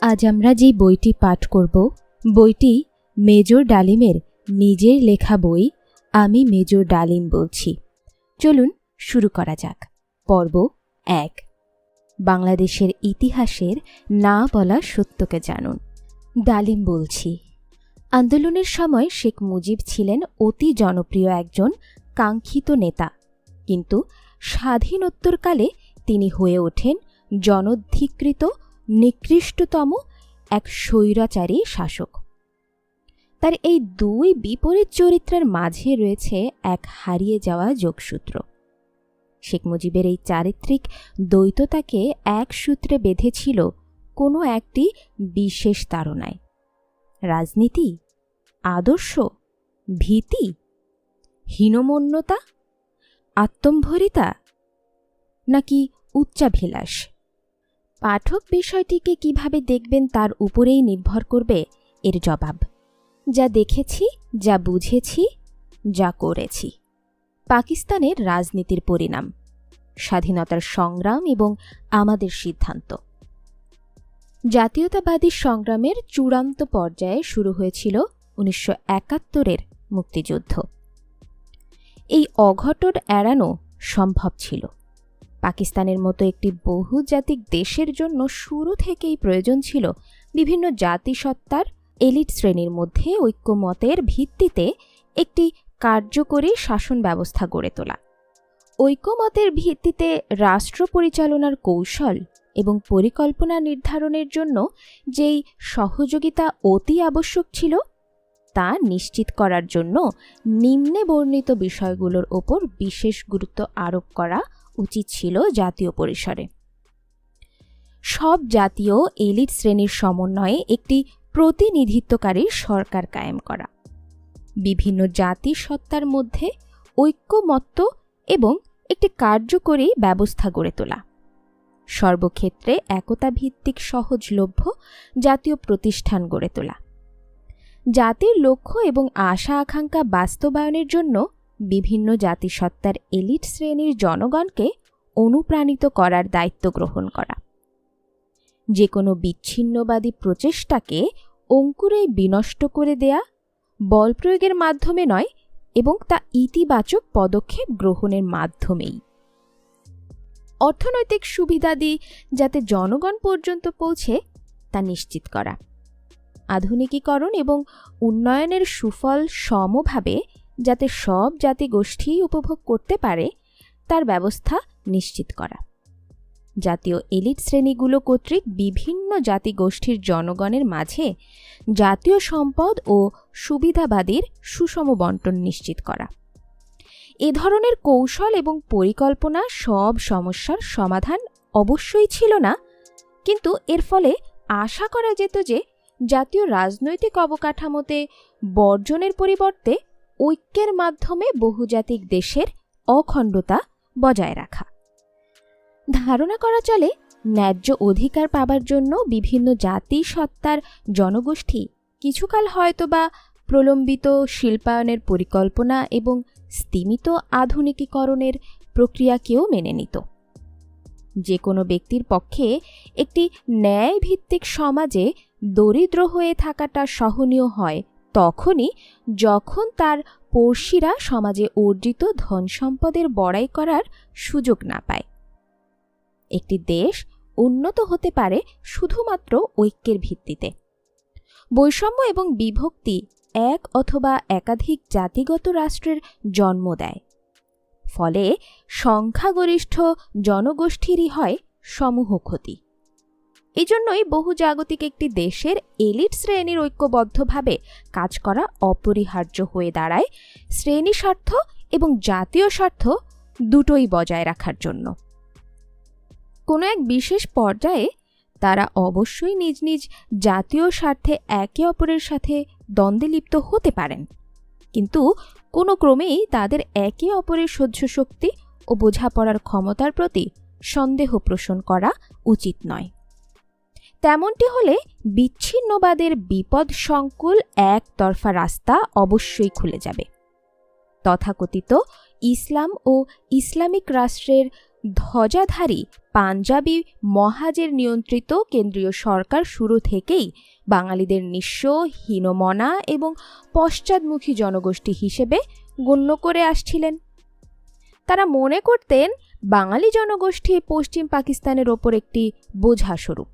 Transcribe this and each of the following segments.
আজ আমরা যে বইটি পাঠ করব, বইটি মেজর ডালিমের নিজের লেখা বই। আমি মেজর ডালিম বলছি। চলুন শুরু করা যাক। পর্ব 1, বাংলাদেশের ইতিহাসের না বলা সত্যকে জানুন। ডালিম বলছি। আন্দোলনের সময় শেখ মুজিব ছিলেন অতি জনপ্রিয় একজন কাঙ্ক্ষিত নেতা, কিন্তু স্বাধীনোত্তরকালে তিনি হয়ে ওঠেন জনধিকৃত নিকৃষ্টতম এক স্বৈরাচারী শাসক। তার এই দুই বিপরীত চরিত্রের মাঝে রয়েছে এক হারিয়ে যাওয়া যোগসূত্র। শেখ মুজিবের এই চারিত্রিক দ্বৈততাকে এক সূত্রে বেঁধেছিল কোনো একটি বিশেষ তাড়নায়। রাজনীতি, আদর্শ, ভীতি, হীনমন্যতা, আত্মম্ভরিতা, নাকি উচ্চাভিলাষ? পাঠক বিষয়টিকে কিভাবে দেখবেন তার উপরেই নির্ভর করবে এর জবাব। যা দেখেছি, যা বুঝেছি, যা করেছি। পাকিস্তানের রাজনীতির পরিণাম, স্বাধীনতার সংগ্রাম এবং আমাদের সিদ্ধান্ত। জাতীয়তাবাদী সংগ্রামের চূড়ান্ত পর্যায়ে শুরু হয়েছিল 1971-এর মুক্তিযুদ্ধ। এই অঘটন এড়ানো সম্ভব ছিল। পাকিস্তানের মতো একটি বহুজাতিক দেশের জন্য শুরু থেকেই প্রয়োজন ছিল বিভিন্ন জাতিসত্তার এলিট শ্রেণীর মধ্যে ঐক্যমতের ভিত্তিতে একটি কার্যকরী শাসন ব্যবস্থা গড়ে তোলা। ঐক্যমতের ভিত্তিতে রাষ্ট্র পরিচালনার কৌশল এবং পরিকল্পনা নির্ধারণের জন্য যেই সহযোগিতা অতি আবশ্যক ছিল, তা নিশ্চিত করার জন্য নিম্নে বর্ণিত বিষয়গুলোর ওপর বিশেষ গুরুত্ব আরোপ করা উচিত ছিল জাতীয় পরিসরে। সব জাতীয় এলিট শ্রেণীর সমন্বয়ে একটি প্রতিনিধিত্বকারী সরকার কায়েম করা, বিভিন্ন জাতিসত্তার মধ্যে ঐক্যমত্য এবং একটি কার্যকরী ব্যবস্থা গড়ে তোলা, সর্বক্ষেত্রে একতা ভিত্তিক সহজলভ্য জাতীয় প্রতিষ্ঠান গড়ে তোলা, জাতির লক্ষ্য এবং আশা আকাঙ্ক্ষা বাস্তবায়নের জন্য বিভিন্ন জাতিসত্তার এলিট শ্রেণীর জনগণকে অনুপ্রাণিত করার দায়িত্ব গ্রহণ করা, যে কোনো বিচ্ছিন্নবাদী প্রচেষ্টাকে অঙ্কুরেই বিনষ্ট করে দেয়া, বল প্রয়োগের মাধ্যমে নয় এবং তা ইতিবাচক পদক্ষেপ গ্রহণের মাধ্যমেই। অর্থনৈতিক সুবিধাদি যাতে জনগণ পর্যন্ত পৌঁছে তা নিশ্চিত করা, আধুনিকীকরণ এবং উন্নয়নের সুফল সমভাবে যাতে সব জাতিগোষ্ঠী উপভোগ করতে পারে তার ব্যবস্থা নিশ্চিত করা, জাতীয় এলিট শ্রেণীগুলো কর্তৃক বিভিন্ন জাতিগোষ্ঠীর জনগণের মাঝে জাতীয় সম্পদ ও সুবিধাবাদীর সুষম বণ্টন নিশ্চিত করা। এ ধরনের কৌশল এবং পরিকল্পনা সব সমস্যার সমাধান অবশ্যই ছিল না, কিন্তু এর ফলে আশা করা যেত যে জাতীয় রাজনৈতিক অবকাঠামোতে বর্জনের পরিবর্তে ঐক্যের মাধ্যমে বহুজাতিক দেশের অখণ্ডতা বজায় রাখা। ধারণা করা চলে ন্যায্য অধিকার পাবার জন্য বিভিন্ন জাতিসত্তার জনগোষ্ঠী কিছুকাল হয়তোবা প্রলম্বিত শিল্পায়নের পরিকল্পনা এবং স্তিমিত আধুনিকীকরণের প্রক্রিয়াকেও মেনে নিত। যে কোনো ব্যক্তির পক্ষে একটি ন্যায়ভিত্তিক সমাজে দরিদ্র হয়ে থাকাটা সহনীয় হয় তখনই যখন তার পড়শিরা সমাজে অর্জিত ধন সম্পদের বড়াই করার সুযোগ না পায়। একটি দেশ উন্নত হতে পারে শুধুমাত্র ঐক্যের ভিত্তিতে। বৈষম্য এবং বিভক্তি এক অথবা একাধিক জাতিগত রাষ্ট্রের জন্ম দেয়, ফলে সংখ্যাগরিষ্ঠ জনগোষ্ঠীরই হয় সমূহ ক্ষতি। এজন্যই বহুজাগতিক একটি দেশের এলিট শ্রেণীর ঐক্যবদ্ধভাবে কাজ করা অপরিহার্য হয়ে দাঁড়ায় শ্রেণী স্বার্থ এবং জাতীয় স্বার্থ দুটোই বজায় রাখার জন্য। কোনো এক বিশেষ পর্যায়ে তারা অবশ্যই নিজ নিজ জাতীয় স্বার্থে একে অপরের সাথে দ্বন্দ্বে লিপ্ত হতে পারেন, কিন্তু কোনো ক্রমেই তাদের একে অপরের সহ্য শক্তি ও বোঝাপড়ার ক্ষমতার প্রতি সন্দেহ পোষণ করা উচিত নয়। তেমনটি হলে বিচ্ছিন্নবাদের বিপদসংকুল একতরফা রাস্তা অবশ্যই খুলে যাবে। তথাকথিত ইসলাম ও ইসলামিক রাষ্ট্রের ধ্বজাধারী পাঞ্জাবি মহাজের নিয়ন্ত্রিত কেন্দ্রীয় সরকার শুরু থেকেই বাঙালিদের নিঃস্ব, হীনমনা এবং পশ্চাদমুখী জনগোষ্ঠী হিসেবে গণ্য করে আসছিলেন। তারা মনে করতেন বাঙালি জনগোষ্ঠী পশ্চিম পাকিস্তানের ওপর একটি বোঝাস্বরূপ।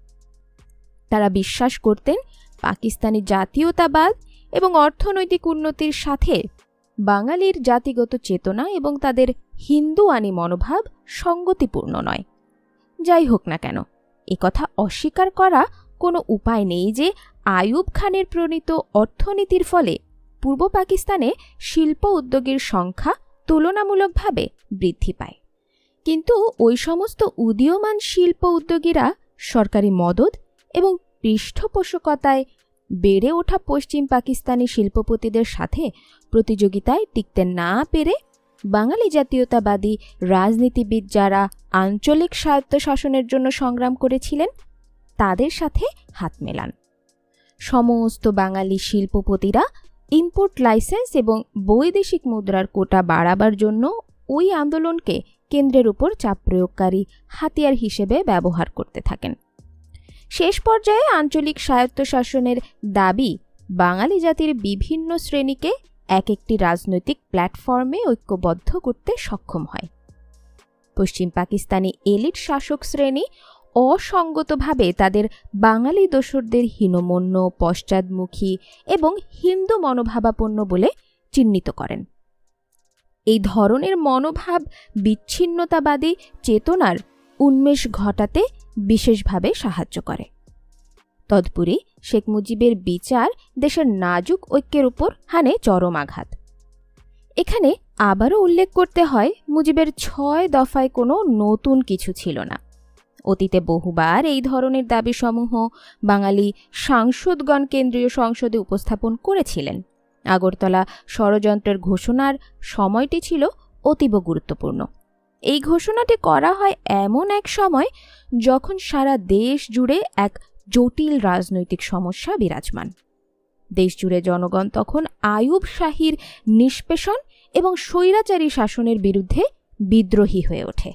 তারা বিশ্বাস করতেন পাকিস্তানি জাতীয়তাবাদ এবং অর্থনৈতিক উন্নতির সাথে বাঙালির জাতিগত চেতনা এবং তাদের হিন্দুয়ানি মনোভাব সঙ্গতিপূর্ণ নয়। যাই হোক না কেন, একথা অস্বীকার করা কোনো উপায় নেই যে আইয়ুব খানের প্রণীত অর্থনীতির ফলে পূর্ব পাকিস্তানে শিল্প উদ্যোগের সংখ্যা তুলনামূলকভাবে বৃদ্ধি পায়। কিন্তু ওই সমস্ত উদীয়মান শিল্প উদ্যোগীরা সরকারি মদদ এবং পৃষ্ঠপোষকতায় বেড়ে ওঠা পশ্চিম পাকিস্তানি শিল্পপতিদের সাথে প্রতিযোগিতায় টিকতে না পেরে বাঙালি জাতীয়তাবাদী রাজনীতিবিদ যারা আঞ্চলিক স্বায়ত্তশাসনের জন্য সংগ্রাম করেছিলেন তাদের সাথে হাত মেলান। সমস্ত বাঙালি শিল্পপতিরা ইম্পোর্ট লাইসেন্স এবং বৈদেশিক মুদ্রার কোটা বাড়াবার জন্য ওই আন্দোলনকে কেন্দ্রের উপর চাপ প্রয়োগকারী হাতিয়ার হিসেবে ব্যবহার করতে থাকেন। শেষ পর্যায়ে আঞ্চলিক স্বায়ত্তশাসনের দাবি বাঙালি জাতির বিভিন্ন শ্রেণীকে এক একটি রাজনৈতিক প্ল্যাটফর্মে ঐক্যবদ্ধ করতে সক্ষম হয়। পশ্চিম পাকিস্তানি এলিট শাসক শ্রেণী অসঙ্গতভাবে তাদের বাঙালি দোসরদের হীনমন্য, পশ্চাদমুখী এবং হিন্দু মনোভাবাপন্ন বলে চিহ্নিত করেন। এই ধরনের মনোভাব বিচ্ছিন্নতাবাদী চেতনার উন্মেষ ঘটাতে বিশেষভাবে সাহায্য করে। তদুপরি শেখ মুজিবের বিচার দেশের নাজুক ঐক্যের উপর হানে চরম আঘাত। এখানে আবারও উল্লেখ করতে হয়, মুজিবের ৬ দফায় কোনো নতুন কিছু ছিল না। অতীতে বহুবার এই ধরনের দাবিসমূহ বাঙালি সাংসদগণ কেন্দ্রীয় সংসদে উপস্থাপন করেছিলেন। আগরতলা ষড়যন্ত্রের ঘোষণার সময়টি ছিল অতীব গুরুত্বপূর্ণ। এই ঘোষণাটি করা হয় এমন এক সময় যখন সারা দেশ জুড়ে এক জটিল রাজনৈতিক সমস্যা বিরাজমান। দেশজুড়ে জনগণ তখন আইয়ুব শাহীর নিষ্পেষণ এবং স্বৈরাচারী শাসনের বিরুদ্ধে বিদ্রোহী হয়ে ওঠে।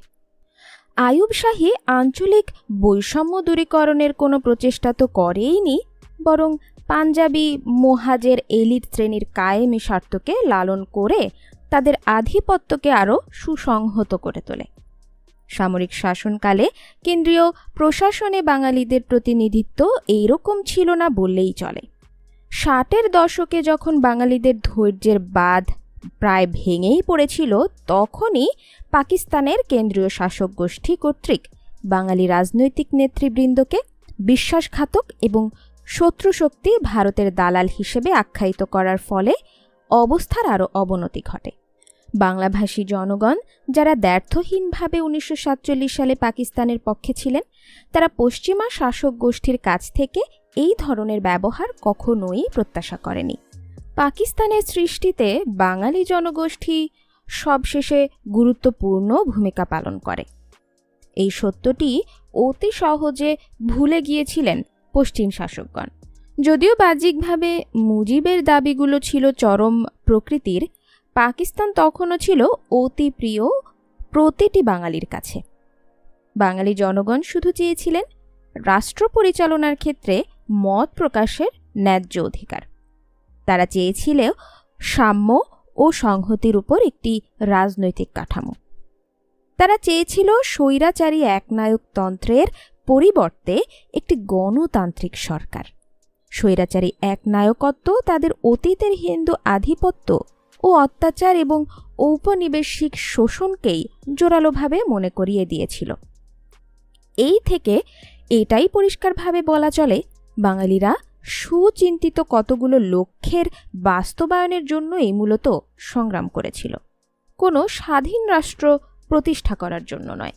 আইয়ুব শাহী আঞ্চলিক বৈষম্য দূরীকরণের কোনো প্রচেষ্টা তো করেইনি, বরং পাঞ্জাবি মোহাজের এলিট শ্রেণীর কায়েমি স্বার্থকে লালন করে তাদের আধিপত্যকে আরও সুসংহত করে তোলে। সামরিক শাসনকালে কেন্দ্রীয় প্রশাসনে বাঙালিদের প্রতিনিধিত্ব এইরকম ছিল না বললেই চলে। ৬০-এর দশকে যখন বাঙালিদের ধৈর্যের বাঁধ প্রায় ভেঙেই পড়েছিল, তখনই পাকিস্তানের কেন্দ্রীয় শাসক গোষ্ঠী কর্তৃক বাঙালি রাজনৈতিক নেতৃবৃন্দকে বিশ্বাসঘাতক এবং শত্রুশক্তি ভারতের দালাল হিসেবে আখ্যায়িত করার ফলে অবস্থার আরও অবনতি ঘটে। বাংলাভাষী জনগণ যারা দ্ব্যর্থহীনভাবে ১৯৪৭ সালে পাকিস্তানের পক্ষে ছিলেন, তারা পশ্চিমা শাসক গোষ্ঠীর কাছ থেকে এই ধরনের ব্যবহার কখনোই প্রত্যাশা করেনি। পাকিস্তানের সৃষ্টিতে বাঙালি জনগোষ্ঠী সবশেষে গুরুত্বপূর্ণ ভূমিকা পালন করে। এই সত্যটি অতি সহজে ভুলে গিয়েছিলেন পশ্চিম শাসকগণ। যদিও বাহ্যিকভাবে মুজিবের দাবিগুলো ছিল চরম প্রকৃতির, পাকিস্তান তখনও ছিল অতি প্রিয় প্রতিটি বাঙালির কাছে। বাঙালি জনগণ শুধু চেয়েছিলেন রাষ্ট্র পরিচালনার ক্ষেত্রে মত প্রকাশের ন্যায্য অধিকার। তারা চেয়েছিল সাম্য ও সংহতির উপর একটি রাজনৈতিক কাঠামো। তারা চেয়েছিল স্বৈরাচারী একনায়কতন্ত্রের পরিবর্তে একটি গণতান্ত্রিক সরকার। স্বৈরাচারী একনায়কত্ব তাদের অতীতের হিন্দু আধিপত্য ও অত্যাচার এবং ঔপনিবেশিক শোষণকেই জোরালোভাবে মনে করিয়ে দিয়েছিল। এই থেকে এটাই পরিষ্কারভাবে বলা চলে, বাঙালিরা সুচিন্তিত কতগুলো লক্ষ্যের বাস্তবায়নের জন্যই মূলত সংগ্রাম করেছিল, কোনো স্বাধীন রাষ্ট্র প্রতিষ্ঠা করার জন্য নয়।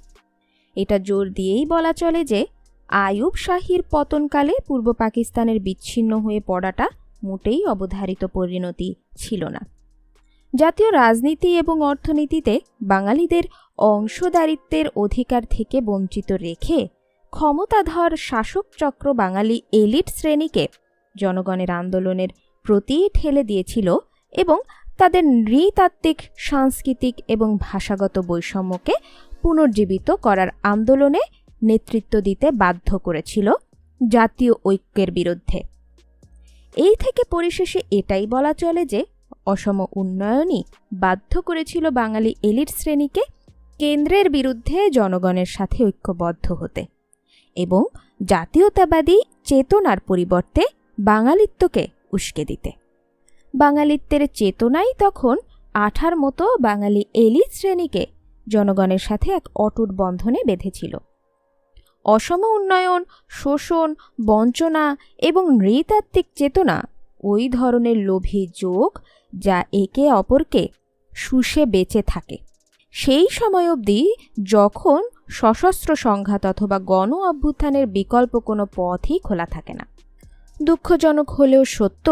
এটা জোর দিয়েই বলা চলে যে আইয়ুব শাহীর পতনকালে পূর্ব পাকিস্তানের বিচ্ছিন্ন হয়ে পড়াটা মোটেই অবধারিত পরিণতি ছিল না। জাতীয় রাজনীতি এবং অর্থনীতিতে বাঙালিদের অংশদারিত্বের অধিকার থেকে বঞ্চিত রেখে ক্ষমতাধর শাসক চক্র বাঙালি এলিট শ্রেণীকে জনগণের আন্দোলনের প্রতি ঠেলে দিয়েছিল এবং তাদের নৃতাত্ত্বিক, সাংস্কৃতিক এবং ভাষাগত বৈষম্যকে পুনর্জীবিত করার আন্দোলনে নেতৃত্ব দিতে বাধ্য করেছিল জাতীয় ঐক্যের বিরুদ্ধে। এই থেকে পরিশেষে এটাই বলা চলে যে অসম উন্নয়নই বাধ্য করেছিল বাঙালি এলিট শ্রেণীকে কেন্দ্রের বিরুদ্ধে জনগণের সাথে ঐক্যবদ্ধ হতে এবং জাতীয়তাবাদী চেতনার পরিবর্তে বাঙালিত্বকে উস্কে দিতে। বাঙালিত্বের চেতনাই তখন আঠার মতো বাঙালি এলিট শ্রেণীকে জনগণের সাথে এক অটুট বন্ধনে বেঁধেছিল। অসম উন্নয়ন, শোষণ, বঞ্চনা এবং নৃতাত্ত্বিক চেতনা ওই ধরনের লোভী যোগ যা একে অপরকে শুষে বেঁচে থাকে সেই সময় অবধি, যখন সশস্ত্র সংঘাত অথবা গণ অভ্যুত্থানের বিকল্প কোনো পথই খোলা থাকে না। দুঃখজনক হলেও সত্য,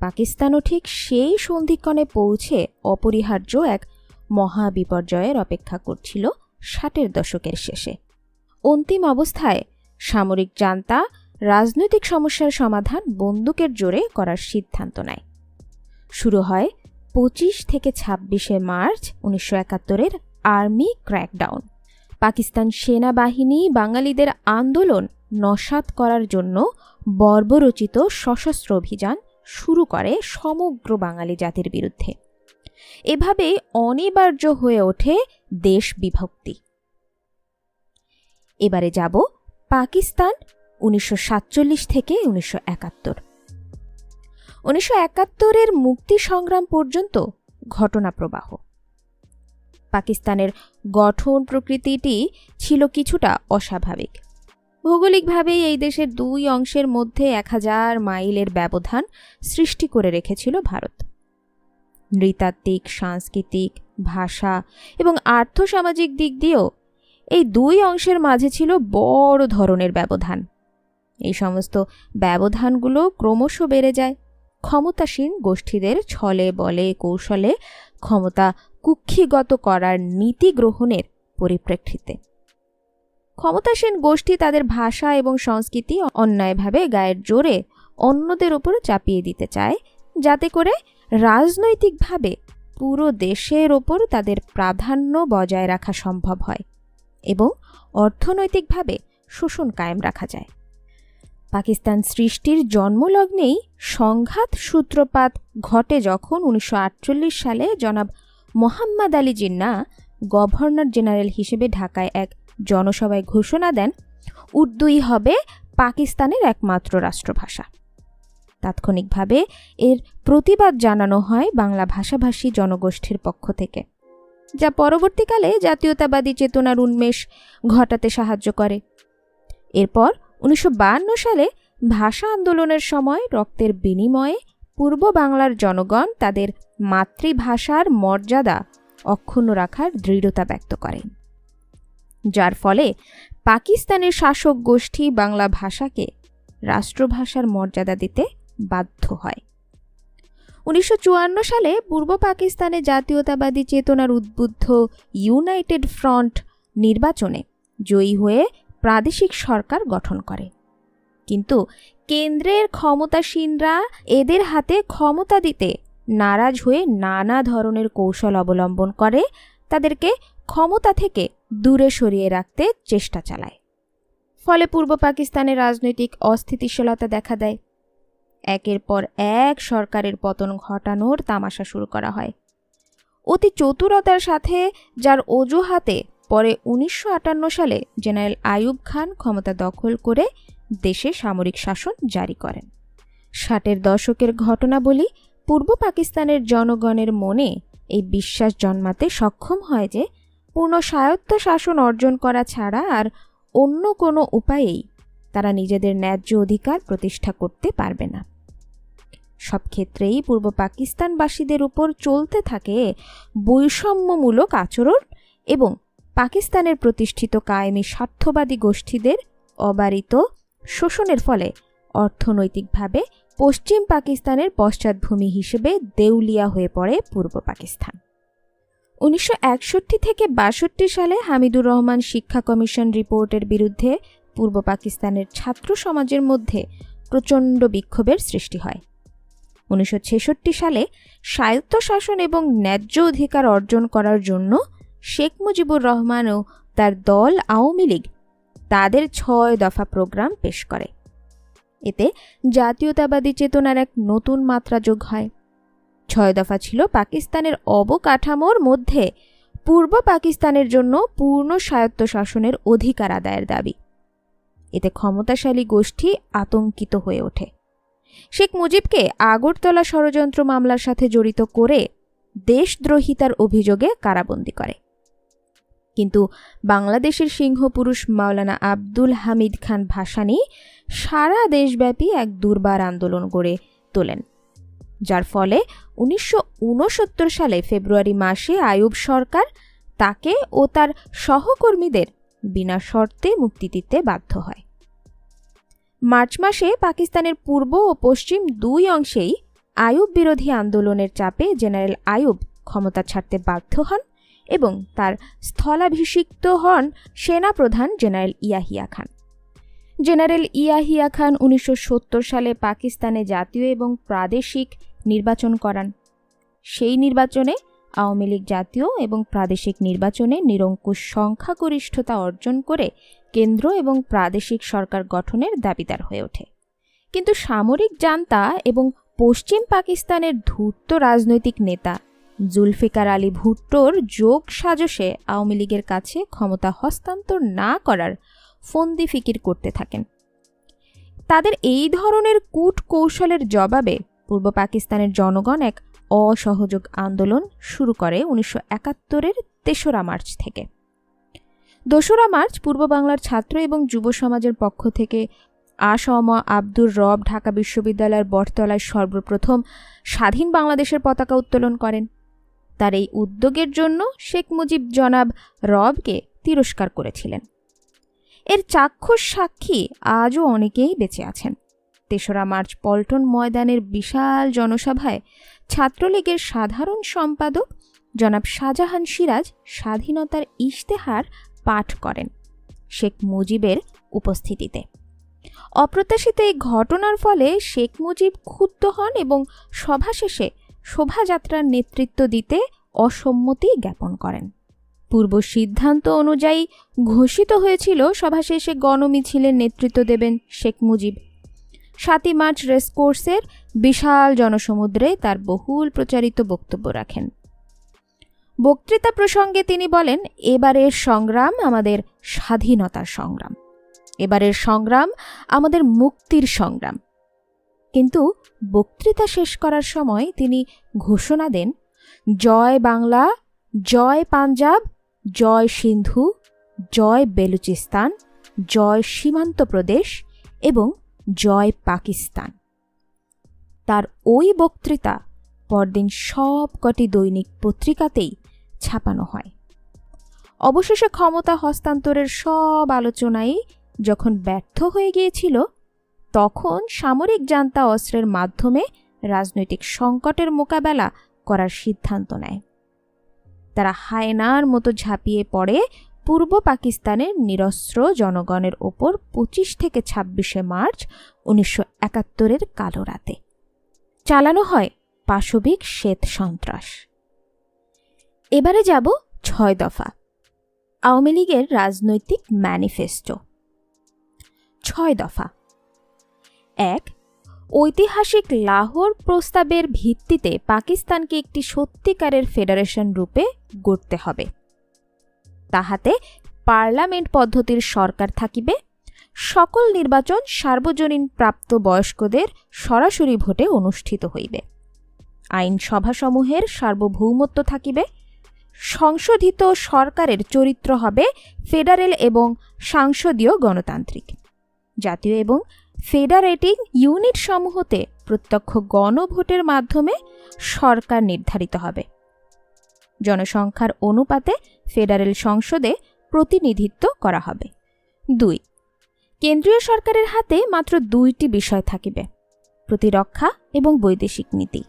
পাকিস্তানও ঠিক সেই সন্ধিক্ষণে পৌঁছে অপরিহার্য এক মহাবিপর্যয়ের অপেক্ষা করছিল 60-এর দশকের শেষে। অন্তিম অবস্থায় সামরিক জান্তা রাজনৈতিক সমস্যার সমাধান বন্দুকের জোরে করার সিদ্ধান্ত নেয়। শুরু হয় 25 থেকে 26শে মার্চ 1971-এর আর্মি ক্র্যাকডাউন। পাকিস্তান সেনাবাহিনী বাঙালিদের আন্দোলন নস্যাৎ করার জন্য বর্বরচিত সশস্ত্র অভিযান শুরু করে সমগ্র বাঙালি জাতির বিরুদ্ধে। এভাবে অনিবার্য হয়ে ওঠে দেশ বিভক্তি। এবারে যাব পাকিস্তান 1947 থেকে 1971। 1971-এর মুক্তি সংগ্রাম পর্যন্ত ঘটনা প্রবাহ। পাকিস্তানের গঠন প্রকৃতিটি ছিল কিছুটা অস্বাভাবিক। ভৌগোলিকভাবে এই দেশের দুই অংশের মধ্যে 1000 মাইলের ব্যবধান সৃষ্টি করে রেখেছিল ভারত। নৃতাত্ত্বিক, সাংস্কৃতিক, ভাষা এবং আর্থসামাজিক দিক দিয়েও এই দুই অংশের মাঝে ছিল বড় ধরনের ব্যবধান। এই সমস্ত ব্যবধানগুলো ক্রমশ বেড়ে যায় ক্ষমতাসীন গোষ্ঠীদের ছলে বলে কৌশলে ক্ষমতা কুক্ষিগত করার নীতি গ্রহণের পরিপ্রেক্ষিতে। ক্ষমতাসীন গোষ্ঠী তাদের ভাষা এবং সংস্কৃতি অন্যায়ভাবে গায়ের জোরে অন্যদের ওপর চাপিয়ে দিতে চায়, যাতে করে রাজনৈতিকভাবে পুরো দেশের ওপর তাদের প্রাধান্য বজায় রাখা সম্ভব হয় এবং অর্থনৈতিকভাবে শোষণ কায়েম রাখা যায়। পাকিস্তান সৃষ্টির জন্মলগ্নেই সংঘাত সূত্রপাত ঘটে যখন 1948 সালে জনাব মোহাম্মদ আলী জিন্নাহ গভর্নর জেনারেল হিসেবে ঢাকায় এক জনসভায় ঘোষণা দেন উর্দুই হবে পাকিস্তানের একমাত্র রাষ্ট্রভাষা। তাৎক্ষণিকভাবে এর প্রতিবাদ জানানো হয় বাংলা ভাষাভাষী জনগোষ্ঠীর পক্ষ থেকে, যা পরবর্তীকালে জাতীয়তাবাদী চেতনার উন্মেষ ঘটাতে সাহায্য করে। এরপর 1952 সালে ভাষা আন্দোলনের সময় রক্তের বিনিময়ে পূর্ব বাংলার জনগণ তাদের মাতৃভাষার মর্যাদা অক্ষুণ্ণ রাখার দৃঢ়তা ব্যক্ত করেন, যার ফলে পাকিস্তানের শাসক গোষ্ঠী বাংলা ভাষাকে রাষ্ট্রভাষার মর্যাদা দিতে বাধ্য হয়। 1954 সালে পূর্ব পাকিস্তানে জাতীয়তাবাদী চেতনার উদ্বুদ্ধ ইউনাইটেড ফ্রন্ট নির্বাচনে জয়ী হয়ে প্রাদেশিক সরকার গঠন করে, কিন্তু কেন্দ্রের ক্ষমতাসীনরা এদের হাতে ক্ষমতা দিতে নারাজ হয়ে নানা ধরনের কৌশল অবলম্বন করে তাদেরকে ক্ষমতা থেকে দূরে সরিয়ে রাখতে চেষ্টা চালায়। ফলে পূর্ব পাকিস্তানে রাজনৈতিক অস্থিতিশীলতা দেখা দেয়। একের পর এক সরকারের পতন ঘটানোর তামাশা শুরু করা হয়। অতি চতুরতার সাথে, যার অজুহাতে পরে 1958 সালে জেনারেল আইয়ুব খান ক্ষমতা দখল করে দেশে সামরিক শাসন জারি করেন। 60-এর দশকের ঘটনাবলী পূর্ব পাকিস্তানের জনগণের মনে এই বিশ্বাস জন্মাতে সক্ষম হয় যে পূর্ণ স্বায়ত্ত শাসন অর্জন করা ছাড়া আর অন্য কোনো উপায়েই তারা নিজেদের ন্যায্য অধিকার প্রতিষ্ঠা করতে পারবে না। সব ক্ষেত্রেই পূর্ব পাকিস্তানবাসীদের উপর চলতে থাকে বৈষম্যমূলক আচরণ এবং পাকিস্তানের প্রতিষ্ঠিত কায়েমি স্বার্থবাদী গোষ্ঠীদের অবারিত শোষণের ফলে অর্থনৈতিকভাবে পশ্চিম পাকিস্তানের পশ্চাৎভূমি হিসেবে দেউলিয়া হয়ে পড়ে পূর্ব পাকিস্তান। 1961 থেকে 62 সালে হামিদুর রহমান শিক্ষা কমিশন রিপোর্টের বিরুদ্ধে পূর্ব পাকিস্তানের ছাত্র সমাজের মধ্যে প্রচণ্ড বিক্ষোভের সৃষ্টি হয়। 1966 সালে স্বায়ত্তশাসন এবং ন্যায্য অধিকার অর্জন করার জন্য শেখ মুজিবুর রহমান ও তার দল আওয়ামী লীগ তাদের 6 দফা প্রোগ্রাম পেশ করে। এতে জাতীয়তাবাদী চেতনার এক নতুন মাত্রা যোগ হয়। 6 দফা ছিল পাকিস্তানের অবকাঠামোর মধ্যে পূর্ব পাকিস্তানের জন্য পূর্ণ স্বায়ত্তশাসনের অধিকার আদায়ের দাবি। এতে ক্ষমতাশালী গোষ্ঠী আতঙ্কিত হয়ে ওঠে। শেখ মুজিবকে আগরতলা ষড়যন্ত্র মামলার সাথে জড়িত করে দেশদ্রোহিতার অভিযোগে কারাবন্দী করে। কিন্তু বাংলাদেশের সিংহপুরুষ মাওলানা আব্দুল হামিদ খান ভাসানী সারা দেশব্যাপী এক দুর্বার আন্দোলন গড়ে তোলেন, যার ফলে 1969 সালে ফেব্রুয়ারি মাসে আইয়ুব সরকার তাকে ও তার সহকর্মীদের বিনা শর্তে মুক্তি দিতে বাধ্য হয়। মার্চ মাসে পাকিস্তানের পূর্ব ও পশ্চিম দুই অংশেই আইয়ুব বিরোধী আন্দোলনের চাপে জেনারেল আইয়ুব ক্ষমতা ছাড়তে বাধ্য হন এবং তার স্থলাভিষিক্ত হন সেনাপ্রধান জেনারেল ইয়াহিয়া খান। জেনারেল ইয়াহিয়া খান 1970 সালে পাকিস্তানে জাতীয় এবং প্রাদেশিক নির্বাচন করান। সেই নির্বাচনে আওয়ামী লীগ জাতীয় এবং প্রাদেশিক নির্বাচনে নিরঙ্কুশ সংখ্যাগরিষ্ঠতা অর্জন করে কেন্দ্র এবং প্রাদেশিক সরকার গঠনের দাবিদার হয়ে ওঠে। কিন্তু সামরিক জান্তা এবং পশ্চিম পাকিস্তানের ধূর্ত রাজনৈতিক নেতা জুলফিকার আলী ভুট্টোর যোগ সাজশে আওয়ামী লীগের কাছে ক্ষমতা হস্তান্তর না করার ফন্দি ফিকির করতে থাকেন। তাদের এই ধরনের কূট কৌশলের জবাবে পূর্ব পাকিস্তানের জনগণ এক অসহযোগ আন্দোলন শুরু করে 1971-এর 3রা মার্চ থেকে। 2রা মার্চ পূর্ব বাংলার ছাত্র এবং যুব সমাজের পক্ষ থেকে আসম আব্দুর রব ঢাকা বিশ্ববিদ্যালয়ের বটতলায় সর্বপ্রথম স্বাধীন বাংলাদেশের পতাকা উত্তোলন করেন। তার এই উদ্যোগের জন্য শেখ মুজিব জনাব রবকে তিরস্কার করেছিলেন। এর চাক্ষুষ সাক্ষী আজও অনেকেই বেঁচে আছেন। 3রা মার্চ পল্টন ময়দানের বিশাল জনসভায় ছাত্রলীগের সাধারণ সম্পাদক জনাব শাহজাহান সিরাজ স্বাধীনতার ইশতেহার পাঠ করেন শেখ মুজিবের উপস্থিতিতে। অপ্রত্যাশিত এই ঘটনার ফলে শেখ মুজিব ক্ষুব্ধ হন এবং সভা শেষে শোভাযাত্রার নেতৃত্ব দিতে অসম্মতি জ্ঞাপন করেন। পূর্ব সিদ্ধান্ত অনুযায়ী ঘোষিত হয়েছিল সভা শেষে গণমিছিলের নেতৃত্ব দেবেন শেখ মুজিব। 7ই মার্চ রেসকোর্সের বিশাল জনসমুদ্রে তার বহুল প্রচারিত বক্তব্য রাখেন। বক্তৃতা প্রসঙ্গে তিনি বলেন, এবারের সংগ্রাম আমাদের স্বাধীনতার সংগ্রাম, এবারের সংগ্রাম আমাদের মুক্তির সংগ্রাম। কিন্তু বক্তৃতা শেষ করার সময় তিনি ঘোষণা দেন, জয় বাংলা, জয় পাঞ্জাব, জয় সিন্ধু, জয় বেলুচিস্তান, জয় সীমান্ত প্রদেশ এবং জয় পাকিস্তান। তার ওই বক্তৃতা পরদিন সবকটি দৈনিক পত্রিকাতেই ছাপানো হয়। অবশেষে ক্ষমতা হস্তান্তরের সব আলোচনাই যখন ব্যর্থ হয়ে গিয়েছিল, তখন সামরিক জান্তা অস্ত্রের মাধ্যমে রাজনৈতিক সংকটের মোকাবেলা করার সিদ্ধান্ত নেয়। তারা হায়নার মতো ঝাঁপিয়ে পড়ে পূর্ব পাকিস্তানের নিরস্ত্র জনগণের ওপর 25 থেকে 26শে মার্চ 1971-এর কালো রাতে। চালানো হয় পাশবিক শ্বেত সন্ত্রাস। এবারে যাব 6 দফা, আওয়ামী লীগের রাজনৈতিক ম্যানিফেস্টো। 6 দফা। 1. ঐতিহাসিক লাহোর প্রস্তাবের ভিত্তিতে পাকিস্তানকে একটি সত্যিকারের ফেডারেশন রূপে গড়তে হবে। তাহাতে পার্লামেন্ট পদ্ধতির সরকার থাকিবে, সকল নির্বাচন সার্বজনীন প্রাপ্ত বয়স্কদের সরাসরি ভোটে অনুষ্ঠিত হইবে, আইনসভাসমূহের সার্বভৌমত্ব থাকিবে, সংশোধিত সরকারের চরিত্র হবে ফেডারেল এবং সাংসদীয় গণতান্ত্রিক, জাতীয় এবং ফেডারেটিং ইউনিট সমূহতে প্রত্যক্ষ গণভোটের মাধ্যমে সরকার নির্ধারিত হবে, জনসংখ্যার অনুপাতে ফেডারেল সংসদে প্রতিনিধিত্ব করা হবে। 2. কেন্দ্রীয় সরকারের হাতে মাত্র 2টি বিষয় থাকিবে, প্রতিরক্ষা এবং বৈদেশিক নীতি।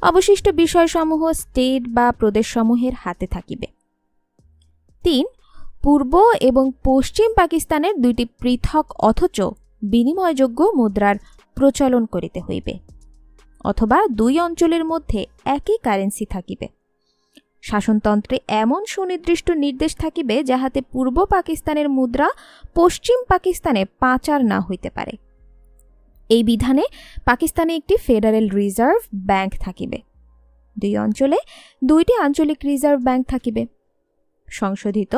অবশিষ্ট বিষয়সমূহ স্টেট বা প্রদেশসমূহের হাতে থাকিবে। 3. পূর্ব এবং পশ্চিম পাকিস্তানের 2টি পৃথক অথচ বিনিময়যোগ্য মুদ্রার প্রচলন করিতে হইবে, অথবা 2 অঞ্চলের মধ্যে একই কারেন্সি থাকিবে। শাসনতন্ত্রে এমন সুনির্দিষ্ট নির্দেশ থাকিবে যাহাতে পূর্ব পাকিস্তানের মুদ্রা পশ্চিম পাকিস্তানে পাচার না হইতে পারে। এই বিধানে পাকিস্তানে একটি ফেডারেল রিজার্ভ ব্যাংক থাকিবে। 2 অঞ্চলে 2টি আঞ্চলিক রিজার্ভ ব্যাংক থাকিবে। সংশোধিত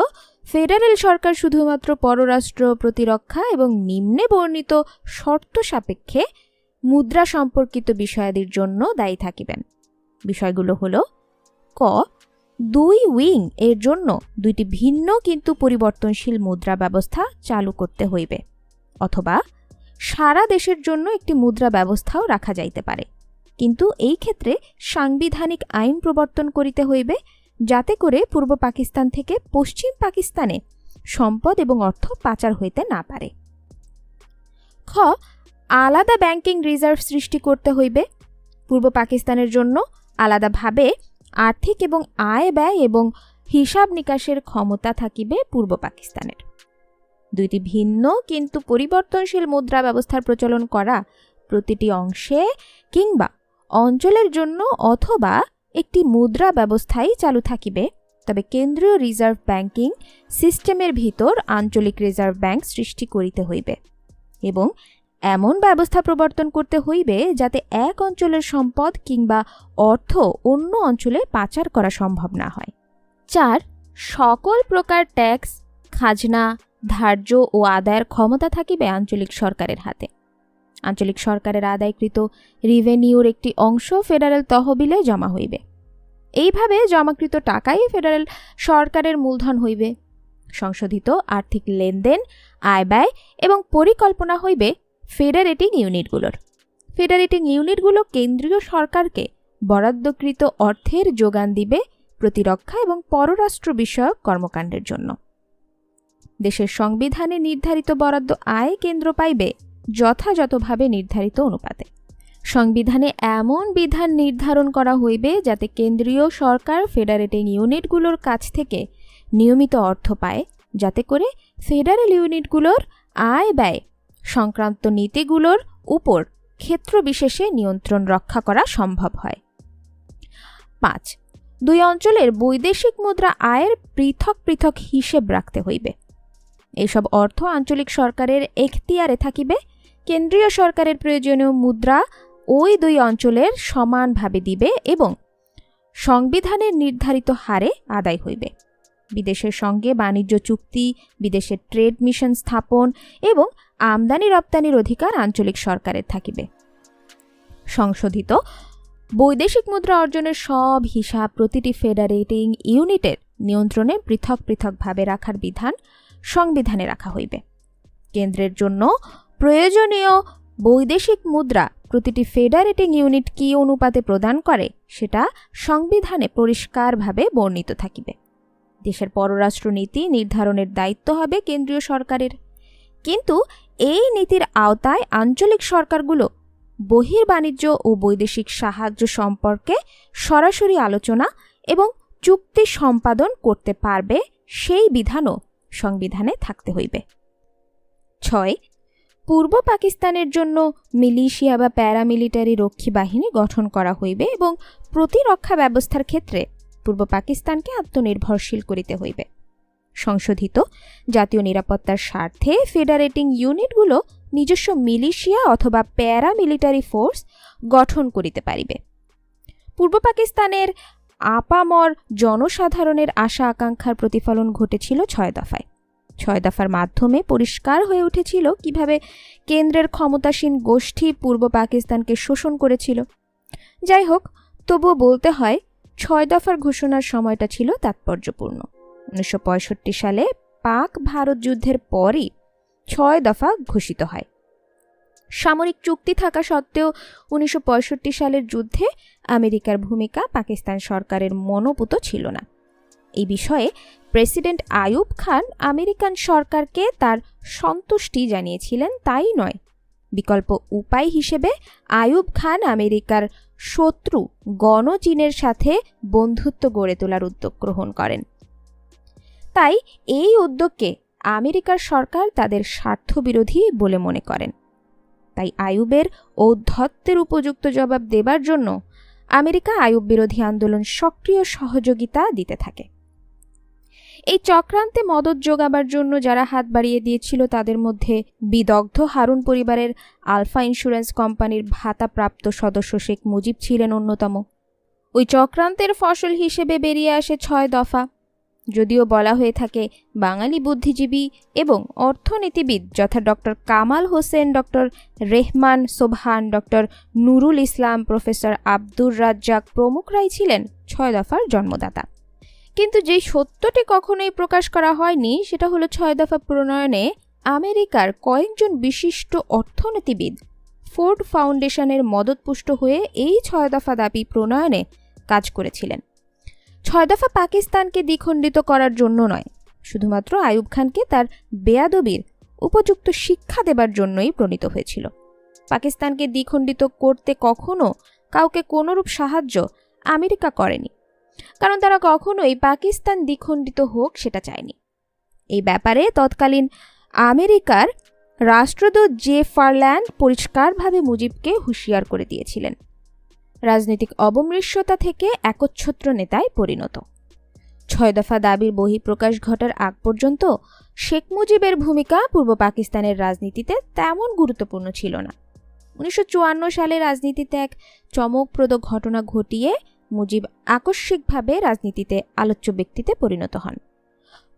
ফেডারেল সরকার শুধুমাত্র পররাষ্ট্র, প্রতিরক্ষা এবং নিম্নে বর্ণিত শর্ত সাপেক্ষে মুদ্রা সম্পর্কিত বিষয়াদির জন্য দায়ী থাকিবেন। বিষয়গুলো হল: ক, 2 উইং এর জন্য 2টি ভিন্ন কিন্তু পরিবর্তনশীল মুদ্রা ব্যবস্থা চালু করতে হইবে, অথবা সারা দেশের জন্য একটি মুদ্রা ব্যবস্থাও রাখা যাইতে পারে, কিন্তু এই ক্ষেত্রে সাংবিধানিক আইন প্রবর্তন করিতে হইবে, যাতে করে পূর্ব পাকিস্তান থেকে পশ্চিম পাকিস্তানে সম্পদ এবং অর্থ পাচার হইতে না পারে। খ, আলাদা ব্যাংকিং রিজার্ভ সৃষ্টি করতে হইবে। পূর্ব পাকিস্তানের জন্য আলাদাভাবে আর্থিক এবং আয় ব্যয় এবং হিসাব নিকাশের ক্ষমতা থাকিবে পূর্ব পাকিস্তানের। 2টি ভিন্ন কিন্তু পরিবর্তনশীল মুদ্রা ব্যবস্থার প্রচলন করা প্রতিটি অংশে কিংবা অঞ্চলের জন্য অথবা একটি মুদ্রা ব্যবস্থাই চালু থাকিবে, তবে কেন্দ্রীয় রিজার্ভ ব্যাংকিং সিস্টেমের ভিতর আঞ্চলিক রিজার্ভ ব্যাংক সৃষ্টি করিতে হইবে এবং এমন ব্যবস্থা প্রবর্তন করতে হইবে যাতে এক অঞ্চলের সম্পদ কিংবা অর্থ অন্য অঞ্চলে পাচার করা সম্ভব না হয়। 4, সকল প্রকার ট্যাক্স, খাজনা, ধার্য ও আদায়ের ক্ষমতা থাকিবে আঞ্চলিক সরকারের হাতে। আঞ্চলিক সরকারের আদায়কৃত রিভেনিউর একটি অংশ ফেডারেল তহবিলে জমা হইবে। এইভাবে জমাকৃত টাকাই ফেডারেল সরকারের মূলধন হইবে। সংশোধিত আর্থিক লেনদেন, আয় ব্যয় এবং পরিকল্পনা হইবে ফেডারেটিং ইউনিটগুলোর। ফেডারেটিং ইউনিটগুলো কেন্দ্রীয় সরকারকে বরাদ্দকৃত অর্থের যোগান দিবে প্রতিরক্ষা এবং পররাষ্ট্র বিষয়ক কর্মকাণ্ডের জন্য। দেশের সংবিধানে নির্ধারিত বরাদ্দ আয় কেন্দ্র পাইবে যথাযথভাবে নির্ধারিত অনুপাতে। সংবিধানে এমন বিধান নির্ধারণ করা হইবে যাতে কেন্দ্রীয় সরকার ফেডারেটিং ইউনিটগুলোর কাছ থেকে নিয়মিত অর্থ পায়, যাতে করে ফেডারেল ইউনিটগুলোর আয় ব্যয় সংক্রান্ত নীতিগুলোর উপর ক্ষেত্র বিশেষে নিয়ন্ত্রণ রক্ষা করা সম্ভব হয়। 5, 2 অঞ্চলের বৈদেশিক মুদ্রা আয়ের পৃথক পৃথক হিসেব রাখতে হইবে। এইসব অর্থ আঞ্চলিক সরকারের এখতিয়ারে থাকিবে। কেন্দ্রীয় সরকারের প্রয়োজনীয় মুদ্রা ওই 2 অঞ্চলের সমানভাবে দিবে এবং সংবিধানের নির্ধারিত হারে আদায় হইবে। বিদেশের সঙ্গে বাণিজ্য চুক্তি, বিদেশের ট্রেড মিশন স্থাপন এবং আমদানি রপ্তানির অধিকার আঞ্চলিক সরকারের থাকিবে। সংশোধিত বৈদেশিক মুদ্রা অর্জনের সব হিসাব প্রতিটি ফেডারেটিং ইউনিটের নিয়ন্ত্রণে পৃথক পৃথকভাবে রাখার বিধান সংবিধানে রাখা হইবে। কেন্দ্রের জন্য প্রয়োজনীয় বৈদেশিক মুদ্রা প্রতিটি ফেডারেটিং ইউনিট কী অনুপাতে প্রদান করে সেটা সংবিধানে পরিষ্কারভাবে বর্ণিত থাকিবে। দেশের পররাষ্ট্র নীতি নির্ধারণের দায়িত্ব হবে কেন্দ্রীয় সরকারের, কিন্তু এই নীতির আওতায় আঞ্চলিক সরকারগুলো বহির্বাণিজ্য ও বৈদেশিক সাহায্য সম্পর্কে সরাসরি আলোচনা এবং চুক্তি সম্পাদন করতে পারবে, সেই বিধানও সংবিধানে থাকতে হইবে। 6, পূর্ব পাকিস্তানের জন্য মিলিশিয়া বা প্যারামিলিটারি রক্ষী বাহিনী গঠন করা হইবে এবং প্রতিরক্ষা ব্যবস্থার ক্ষেত্রে পূর্ব পাকিস্তানকে আত্মনির্ভরশীল করিতে হইবে। সংশোধিত জাতীয় নিরাপত্তার স্বার্থে ফেডারেটিং ইউনিটগুলো নিজস্ব মিলিশিয়া অথবা প্যারামিলিটারি ফোর্স গঠন করিতে পারিবে। পূর্ব পাকিস্তানের আপামর জনসাধারণের আশা আকাঙ্ক্ষার প্রতিফলন ঘটেছিল 6 দফায়। 6 দফার মাধ্যমে পরিষ্কার হয়ে উঠেছিল কিভাবে কেন্দ্রের ক্ষমতাসীন গোষ্ঠী পূর্ব পাকিস্তানকে শোষণ করেছিল। যাই হোক, তবুও বলতে হয় 6 দফার ঘোষণার সময়টা ছিল তাৎপর্যপূর্ণ। 1965 সালে পাক ভারত যুদ্ধের পরই 6 দফা ঘোষিত হয়। সামরিক চুক্তি থাকা সত্ত্বেও 1965 সালের যুদ্ধে আমেরিকার ভূমিকা পাকিস্তান সরকারের মনোপুত ছিল না। এই বিষয়ে প্রেসিডেন্ট আইয়ুব খান আমেরিকান সরকারকে তার সন্তুষ্টি জানিয়েছিলেন, তাই নয়, বিকল্প উপায় হিসেবে আইয়ুব খান আমেরিকার শত্রু গণচীনের সাথে বন্ধুত্ব গড়ে তোলার উদ্যোগ গ্রহণ করেন। তাই এই উদ্যোগকে আমেরিকার সরকার তাদের স্বার্থবিরোধী বলে মনে করেন। তাই আইয়ুবের ঔদ্ধত্যের উপযুক্ত জবাব দেবার জন্য আমেরিকা আইয়ুব বিরোধী আন্দোলন সক্রিয় সহযোগিতা দিতে থাকে। এই চক্রান্তে মদত যোগাবার জন্য যারা হাত বাড়িয়ে দিয়েছিল তাদের মধ্যে বিদগ্ধ হারুন পরিবারের আলফা ইন্স্যুরেন্স কোম্পানির ভাতাপ্রাপ্ত সদস্য শেখ মুজিব ছিলেন অন্যতম। ওই চক্রান্তের ফসল হিসেবে বেরিয়ে আসে 6 দফা। যদিও বলা হয়ে থাকে বাঙালি বুদ্ধিজীবী এবং অর্থনীতিবিদ যথা doctor Kamal Hossain, doctor Rehman Sobhan, doctor Nurul Islam, professor Abdur Razzaq প্রমুখরাই ছিলেন 6 দফার জন্মদাতা। কিন্তু যেই সত্যটি কখনোই প্রকাশ করা হয়নি সেটা হলো 6 দফা প্রণয়নে আমেরিকার কয়েকজন বিশিষ্ট অর্থনীতিবিদ ফোর্ড ফাউন্ডেশনের মদতপুষ্ট হয়ে এই 6 দফা দাবি প্রণয়নে কাজ করেছিলেন। 6 দফা পাকিস্তানকে দ্বিখণ্ডিত করার জন্য নয়, শুধুমাত্র আইয়ুব খানকে তার বেয়াদবির উপযুক্ত শিক্ষা দেবার জন্যই প্রণীত হয়েছিল। পাকিস্তানকে দ্বিখণ্ডিত করতে কখনো কাউকে কোনোরূপ সাহায্য আমেরিকা করেনি, কারণ তারা কখনোই পাকিস্তান দ্বিখণ্ডিত হোক সেটা চায়নি। এই ব্যাপারে তৎকালীন আমেরিকার রাষ্ট্রদূত জে ফারল্যান্ড পরিষ্কারভাবে মুজিবকে হুঁশিয়ার করে দিয়েছিলেন। রাজনৈতিক অবমৃষ্যতা থেকে একচ্ছত্র নেতায় পরিণত 6 দফা দাবির বহিঃপ্রকাশ ঘটার আগ পর্যন্ত শেখ মুজিবের ভূমিকা পূর্ব পাকিস্তানের রাজনীতিতে তেমন গুরুত্বপূর্ণ ছিল না। 1954 সালে রাজনীতিতে এক চমকপ্রদ ঘটনা ঘটিয়ে মুজিব আকস্মিকভাবে রাজনীতিতে আলোচ্য ব্যক্তিতে পরিণত হন।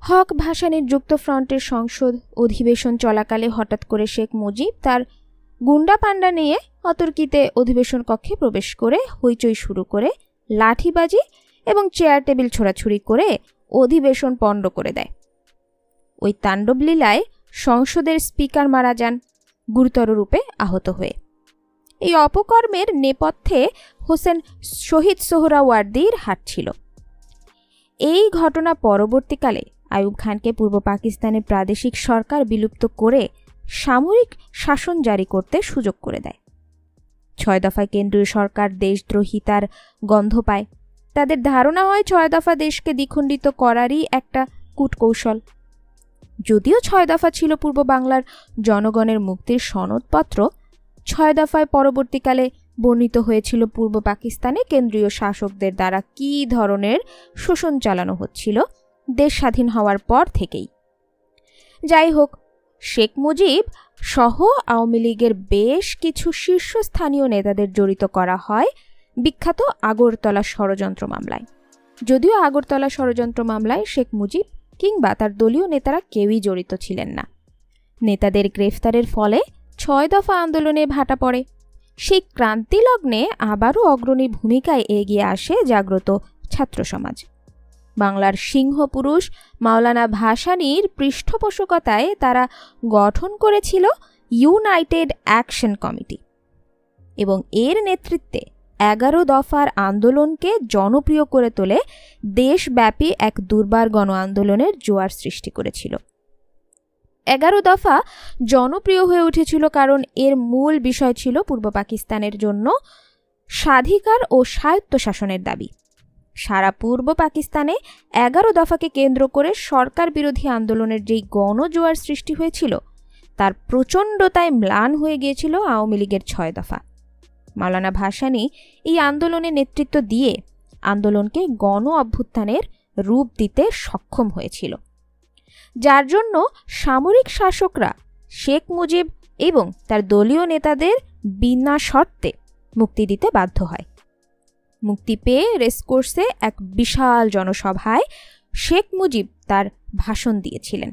হক ভাসানীর যুক্তফ্রন্টের সংসদ অধিবেশন চলাকালে হঠাৎ করে শেখ মুজিব তার গুন্ডা পান্ডা নিয়ে অতর্কিতে অধিবেশন কক্ষে প্রবেশ করে হইচই শুরু করে লাঠিবাজি এবং চেয়ার টেবিল ছোড়াছুড়ি করে অধিবেশন পণ্ড করে দেয়। ওই তাণ্ডবলীলায় সংসদের স্পিকার মারা যান গুরুতর রূপে আহত হয়ে। এই অপকর্মের নেপথ্যে হোসেন শহীদ সোহরাওয়ার্দীর হাত ছিল। এই ঘটনা পরবর্তীকালে আইয়ুব খানকে পূর্ব পাকিস্তানের প্রাদেশিক সরকার বিলুপ্ত করে সামরিক শাসন জারি করতে সুযোগ করে দেয়। 6 দফায় কেন্দ্রীয় সরকার দেশদ্রোহিতার গন্ধ পায়। তাদের ধারণা হয় 6 দফা দেশকে দ্বিখণ্ডিত করারই একটা কূটকৌশল। যদিও 6 দফা ছিল পূর্ব বাংলার জনগণের মুক্তির সনদপত্র, 6 দফায় পরবর্তীকালে বর্ণিত হয়েছিল পূর্ব পাকিস্তানে কেন্দ্রীয় শাসকদের দ্বারা কী ধরনের শোষণ চালানো হচ্ছিল দেশ স্বাধীন হওয়ার পর থেকেই। যাই হোক, শেখ মুজিব সহ আওয়ামী লীগের বেশ কিছু শীর্ষস্থানীয় নেতাদের জড়িত করা হয় বিখ্যাত আগরতলা ষড়যন্ত্র মামলায়। যদিও আগরতলা ষড়যন্ত্র মামলায় শেখ মুজিব কিংবা তার দলীয় নেতারা কেউই জড়িত ছিলেন না। নেতাদের গ্রেফতারের ফলে 6 দফা আন্দোলনে ভাটা পড়ে। সেই ক্রান্তি লগ্নে আবারও অগ্রণী ভূমিকায় এগিয়ে আসে জাগ্রত ছাত্র সমাজ। বাংলার সিংহপুরুষ মাওলানা ভাসানীর পৃষ্ঠপোষকতায় তারা গঠন করেছিল ইউনাইটেড অ্যাকশন কমিটি এবং এর নেতৃত্বে 11 দফার আন্দোলনকে জনপ্রিয় করে তোলে দেশব্যাপী এক দুর্বার গণ আন্দোলনের জোয়ার সৃষ্টি করেছিল। 11 দফা জনপ্রিয় হয়ে উঠেছিল কারণ এর মূল বিষয় ছিল পূর্ব পাকিস্তানের জন্য স্বাধিকার ও স্বায়ত্তশাসনের দাবি। সারা পূর্ব পাকিস্তানে 11 দফাকে কেন্দ্র করে সরকার বিরোধী আন্দোলনের যেই গণজোয়ার সৃষ্টি হয়েছিল তার প্রচণ্ডতায় ম্লান হয়ে গিয়েছিল আওয়ামী লীগের 6 দফা। মাওলানা ভাসানী এই আন্দোলনে নেতৃত্ব দিয়ে আন্দোলনকে গণ অভ্যুত্থানের রূপ দিতে সক্ষম হয়েছিল, যার জন্য সামরিক শাসকরা শেখ মুজিব এবং তার দলীয় নেতাদের বিনা শর্তে মুক্তি দিতে বাধ্য হয়। মুক্তি পেয়ে রেসকোর্সে এক বিশাল জনসভায় শেখ মুজিব তার ভাষণ দিয়েছিলেন।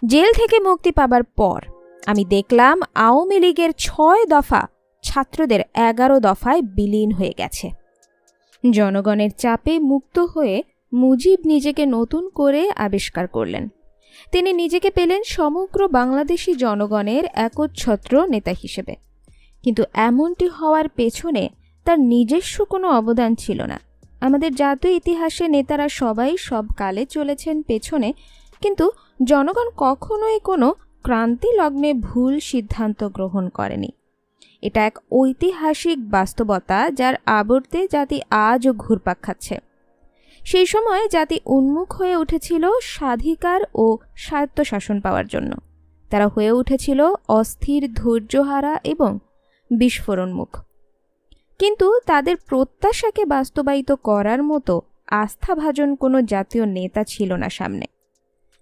জেল থেকে মুক্তি পাবার পর আমি দেখলাম আওয়ামী লীগের 6 দফা ছাত্রদের 11 দফায় বিলীন হয়ে গেছে। জনগণের চাপে মুক্ত হয়ে মুজিব নিজেকে নতুন করে আবিষ্কার করলেন। তিনি নিজেকে পেলেন সমগ্র বাংলাদেশি জনগণের একচ্ছত্র নেতা হিসেবে। কিন্তু এমনটি হওয়ার পেছনে তার নিজস্ব কোনো অবদান ছিল না। আমাদের জাতীয় ইতিহাসে নেতারা সবাই সব কালে চলেছেন পেছনে, কিন্তু জনগণ কখনোই কোনো ক্রান্তি লগ্নে ভুল সিদ্ধান্ত গ্রহণ করেনি। এটা এক ঐতিহাসিক বাস্তবতা যার আবর্তে জাতি আজও ঘুরপাক খাচ্ছে। সেই সময় জাতি উন্মুখ হয়ে উঠেছিল স্বাধিকার ও স্বায়ত্তশাসন পাওয়ার জন্য। তারা হয়ে উঠেছিল অস্থির, ধৈর্যহারা এবং বিস্ফোরণমুখ। কিন্তু তাদের প্রত্যাশাকে বাস্তবায়িত করার মতো আস্থাভাজন কোনো জাতীয় নেতা ছিল না সামনে।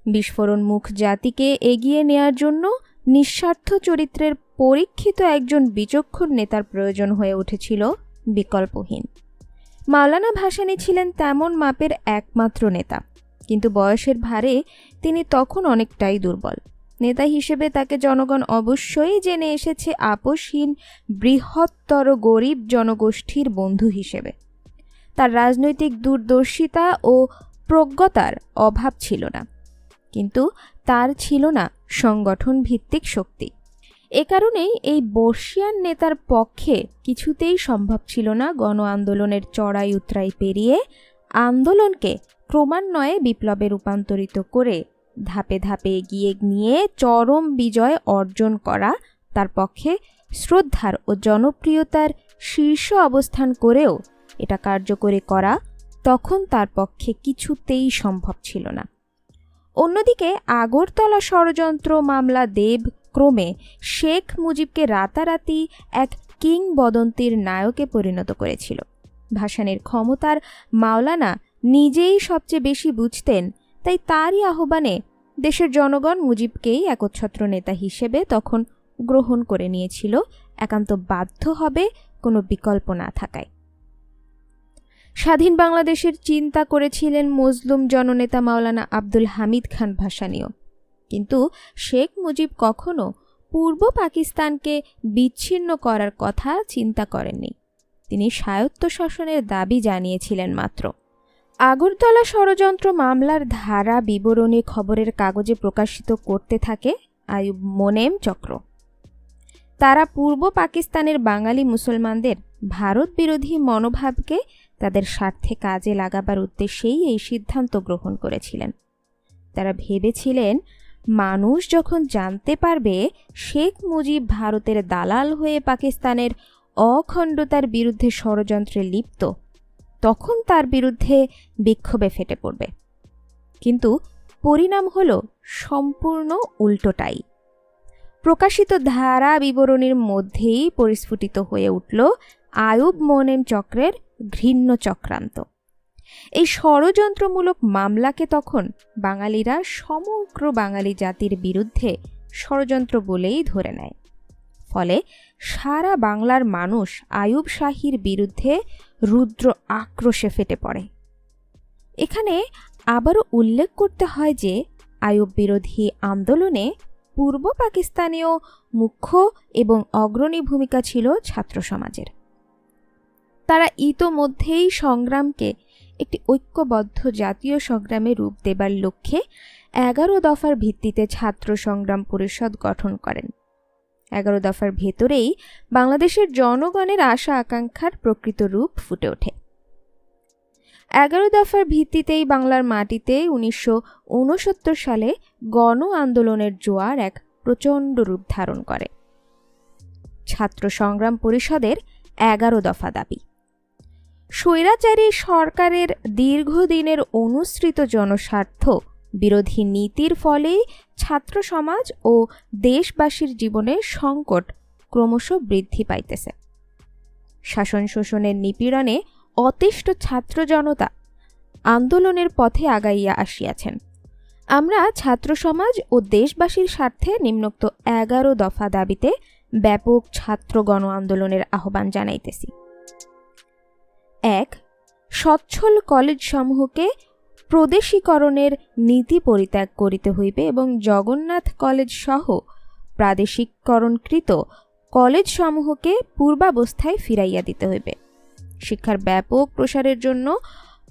বিস্ফোরণমুখ জাতিকে এগিয়ে নেয়ার জন্য নিঃস্বার্থ চরিত্রের পরীক্ষিত একজন বিচক্ষণ নেতার প্রয়োজন হয়ে উঠেছিল বিকল্পহীন। মাওলানা ভাসানী ছিলেন তেমন মাপের একমাত্র নেতা, কিন্তু বয়সের ভারে তিনি তখন অনেকটাই দুর্বল। নেতা হিসেবে তাকে জনগণ অবশ্যই জেনে এসেছে আপোষহীন বৃহত্তর গরিব জনগোষ্ঠীর বন্ধু হিসেবে। তার রাজনৈতিক দূরদর্শিতা ও প্রজ্ঞতার অভাব ছিল না, কিন্তু তার ছিল না সংগঠন ভিত্তিক শক্তি। এ কারণেই এই বর্ষিয়ান নেতার পক্ষে কিছুতেই সম্ভব ছিল না গণ আন্দোলনের চড়াই উতরাই পেরিয়ে আন্দোলনকে ক্রমান্বয়ে বিপ্লবে রূপান্তরিত করে ধাপে ধাপে এগিয়ে নিয়ে চরম বিজয় অর্জন করা। তার পক্ষে শ্রদ্ধার ও জনপ্রিয়তার শীর্ষ অবস্থান করেও এটা কার্যকরী করা তখন তার পক্ষে কিছুতেই সম্ভব ছিল না। অন্যদিকে আগরতলা ষড়যন্ত্র মামলা দেব ক্রমে শেখ মুজিবকে রাতারাতি এক কিংবদন্তির নায়কে পরিণত করেছিল। ভাসানীর ক্ষমতার মাওলানা নিজেই সবচেয়ে বেশি বুঝতেন, তাই তারই আহ্বানে দেশের জনগণ মুজিবকেই একচ্ছত্র নেতা হিসেবে তখন গ্রহণ করে নিয়েছিল, একান্ত বাধ্য হবে কোনো বিকল্প না থাকায়। স্বাধীন বাংলাদেশের চিন্তা করেছিলেন মজলুম জননেতা মাওলানা আব্দুল হামিদ খান ভাসানীও, কিন্তু শেখ মুজিব কখনো পূর্ব পাকিস্তানকে বিচ্ছিন্ন করার কথা চিন্তা করেননি। তিনি স্বায়ত্তশাসনের দাবি জানিয়েছিলেন মাত্র। আগরতলা ষড়যন্ত্র মামলার ধারা বিবরণী খবরের কাগজে প্রকাশিত করতে থাকে আইয়ুব মোনেম চক্র। তারা পূর্ব পাকিস্তানের বাঙালি মুসলমানদের ভারত বিরোধী মনোভাবকে তাদের স্বার্থে কাজে লাগাবার উদ্দেশ্যেই এই সিদ্ধান্ত গ্রহণ করেছিলেন। তারা ভেবেছিলেন, মানুষ যখন জানতে পারবে শেখ মুজিব ভারতের দালাল হয়ে পাকিস্তানের অখণ্ডতার বিরুদ্ধে ষড়যন্ত্রে লিপ্ত, তখন তার বিরুদ্ধে বিক্ষোভে ফেটে পড়বে। কিন্তু পরিণাম হল সম্পূর্ণ উল্টোটাই। প্রকাশিত ধারা বিবরণীর মধ্যেই পরিস্ফুটিত হয়ে উঠল আইয়ুব মোনেম চক্রের ঘৃণ্য চক্রান্ত। এই ষড়যন্ত্রমূলক মামলাকে তখন বাঙালিরা সমগ্র বাঙালি জাতির বিরুদ্ধে ষড়যন্ত্র বলেই ধরে নেয়। ফলে সারা বাংলার মানুষ আইয়ুব শাহীর বিরুদ্ধে রুদ্র আক্রোশে ফেটে পড়ে। এখানে আবারও উল্লেখ করতে হয় যে আইয়ুব বিরোধী আন্দোলনে পূর্ব পাকিস্তানেও মুখ্য এবং অগ্রণী ভূমিকা ছিল ছাত্র সমাজের। তারা ইতোমধ্যেই সংগ্রামকে একটি ঐক্যবদ্ধ জাতীয় সংগ্রামে রূপ দেবার লক্ষ্যে 11 দফার ভিত্তিতে ছাত্র সংগ্রাম পরিষদ গঠন করেন। 11 দফার ভেতরেই বাংলাদেশের জনগণের আশা আকাঙ্ক্ষার প্রকৃত রূপ ফুটে ওঠে। 11 দফার ভিত্তিতেই বাংলার মাটিতে 1969 সালে গণ আন্দোলনের জোয়ার এক প্রচণ্ড রূপ ধারণ করে। ছাত্র সংগ্রাম পরিষদের 11 দফা দাবি: স্বৈরাচারী সরকারের দীর্ঘদিনের অনুসৃত জনস্বার্থ বিরোধী নীতির ফলে ছাত্র সমাজ ও দেশবাসীর জীবনে সংকট ক্রমশ বৃদ্ধি পাইতেছে। শাসন শোষণের নিপীড়নে অতিষ্ঠ ছাত্র জনতা আন্দোলনের পথে আগাইয়া আসিয়াছেন। আমরা ছাত্র সমাজ ও দেশবাসীর স্বার্থে নিম্নোক্ত 11 দফা দাবিতে ব্যাপক ছাত্র গণ আন্দোলনের আহ্বান জানাইতেছি। 1. সচ্ছল কলেজ সমূহকে প্রদেশীকরণের নীতি পরিত্যাগ করিতে হইবে এবং জগন্নাথ কলেজ সহ প্রাদেশিককরণকৃত কলেজ সমূহকে পূর্বাবস্থায় ফিরাইয়া দিতে হইবে। শিক্ষার ব্যাপক প্রসারের জন্য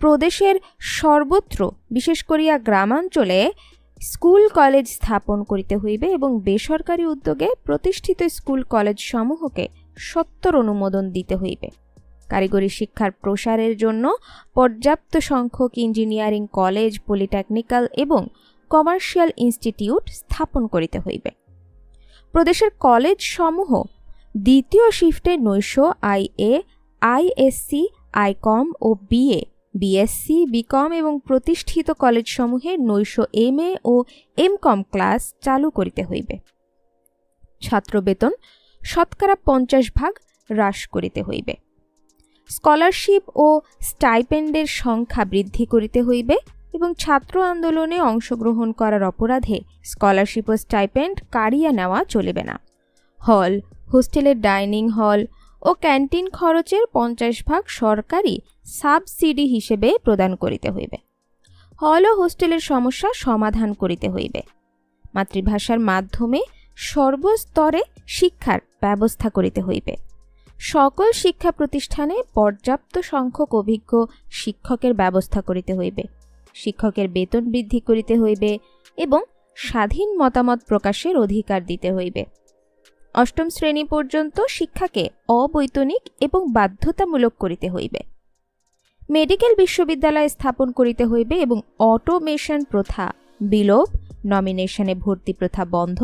প্রদেশের সর্বত্র, বিশেষ করিয়া গ্রামাঞ্চলে স্কুল কলেজ স্থাপন করিতে হইবে এবং বেসরকারি উদ্যোগে প্রতিষ্ঠিত স্কুল কলেজ সমূহকে সত্বর অনুমোদন দিতে হইবে। কারিগরি শিক্ষার প্রসারের জন্য পর্যাপ্ত সংখ্যক ইঞ্জিনিয়ারিং কলেজ, পলিটেকনিক্যাল এবং কমার্শিয়াল ইনস্টিটিউট স্থাপন করিতে হইবে। প্রদেশের কলেজ সমূহ দ্বিতীয় শিফটে নৈশ আইএ, আইএসসি, আইকম ও বিএ, বিএসসি, বিকম এবং প্রতিষ্ঠিত কলেজ সমূহে নৈশ এমএ ও এমকম ক্লাস চালু করিতে হইবে। ছাত্র বেতন 50% হ্রাস করিতে হইবে। স্কলারশিপ ও স্টাইপেন্ডের সংখ্যা বৃদ্ধি করিতে হইবে এবং ছাত্র আন্দোলনে অংশগ্রহণ করার অপরাধে স্কলারশিপ ও স্টাইপেন্ড কাড়িয়া নেওয়া চলিবে না। হল, হোস্টেলের ডাইনিং হল ও ক্যান্টিন খরচের 50% সরকারি সাবসিডি হিসেবে প্রদান করিতে হইবে। হল ও হোস্টেলের সমস্যা সমাধান করিতে হইবে। মাতৃভাষার মাধ্যমে সর্বস্তরে শিক্ষার ব্যবস্থা করিতে হইবে। সকল শিক্ষা প্রতিষ্ঠানে পর্যাপ্ত সংখ্যক অভিজ্ঞ শিক্ষকের ব্যবস্থা করিতে হইবে। শিক্ষকের বেতন বৃদ্ধি করিতে হইবে এবং স্বাধীন মতামত প্রকাশের অধিকার দিতে হইবে। 8ম শ্রেণী পর্যন্ত শিক্ষাকে অবৈতনিক এবং বাধ্যতামূলক করিতে হইবে। মেডিকেল বিশ্ববিদ্যালয় স্থাপন করিতে হইবে এবং অটোমেশন প্রথা বিলোপ, নমিনেশনে ভর্তি প্রথা বন্ধ,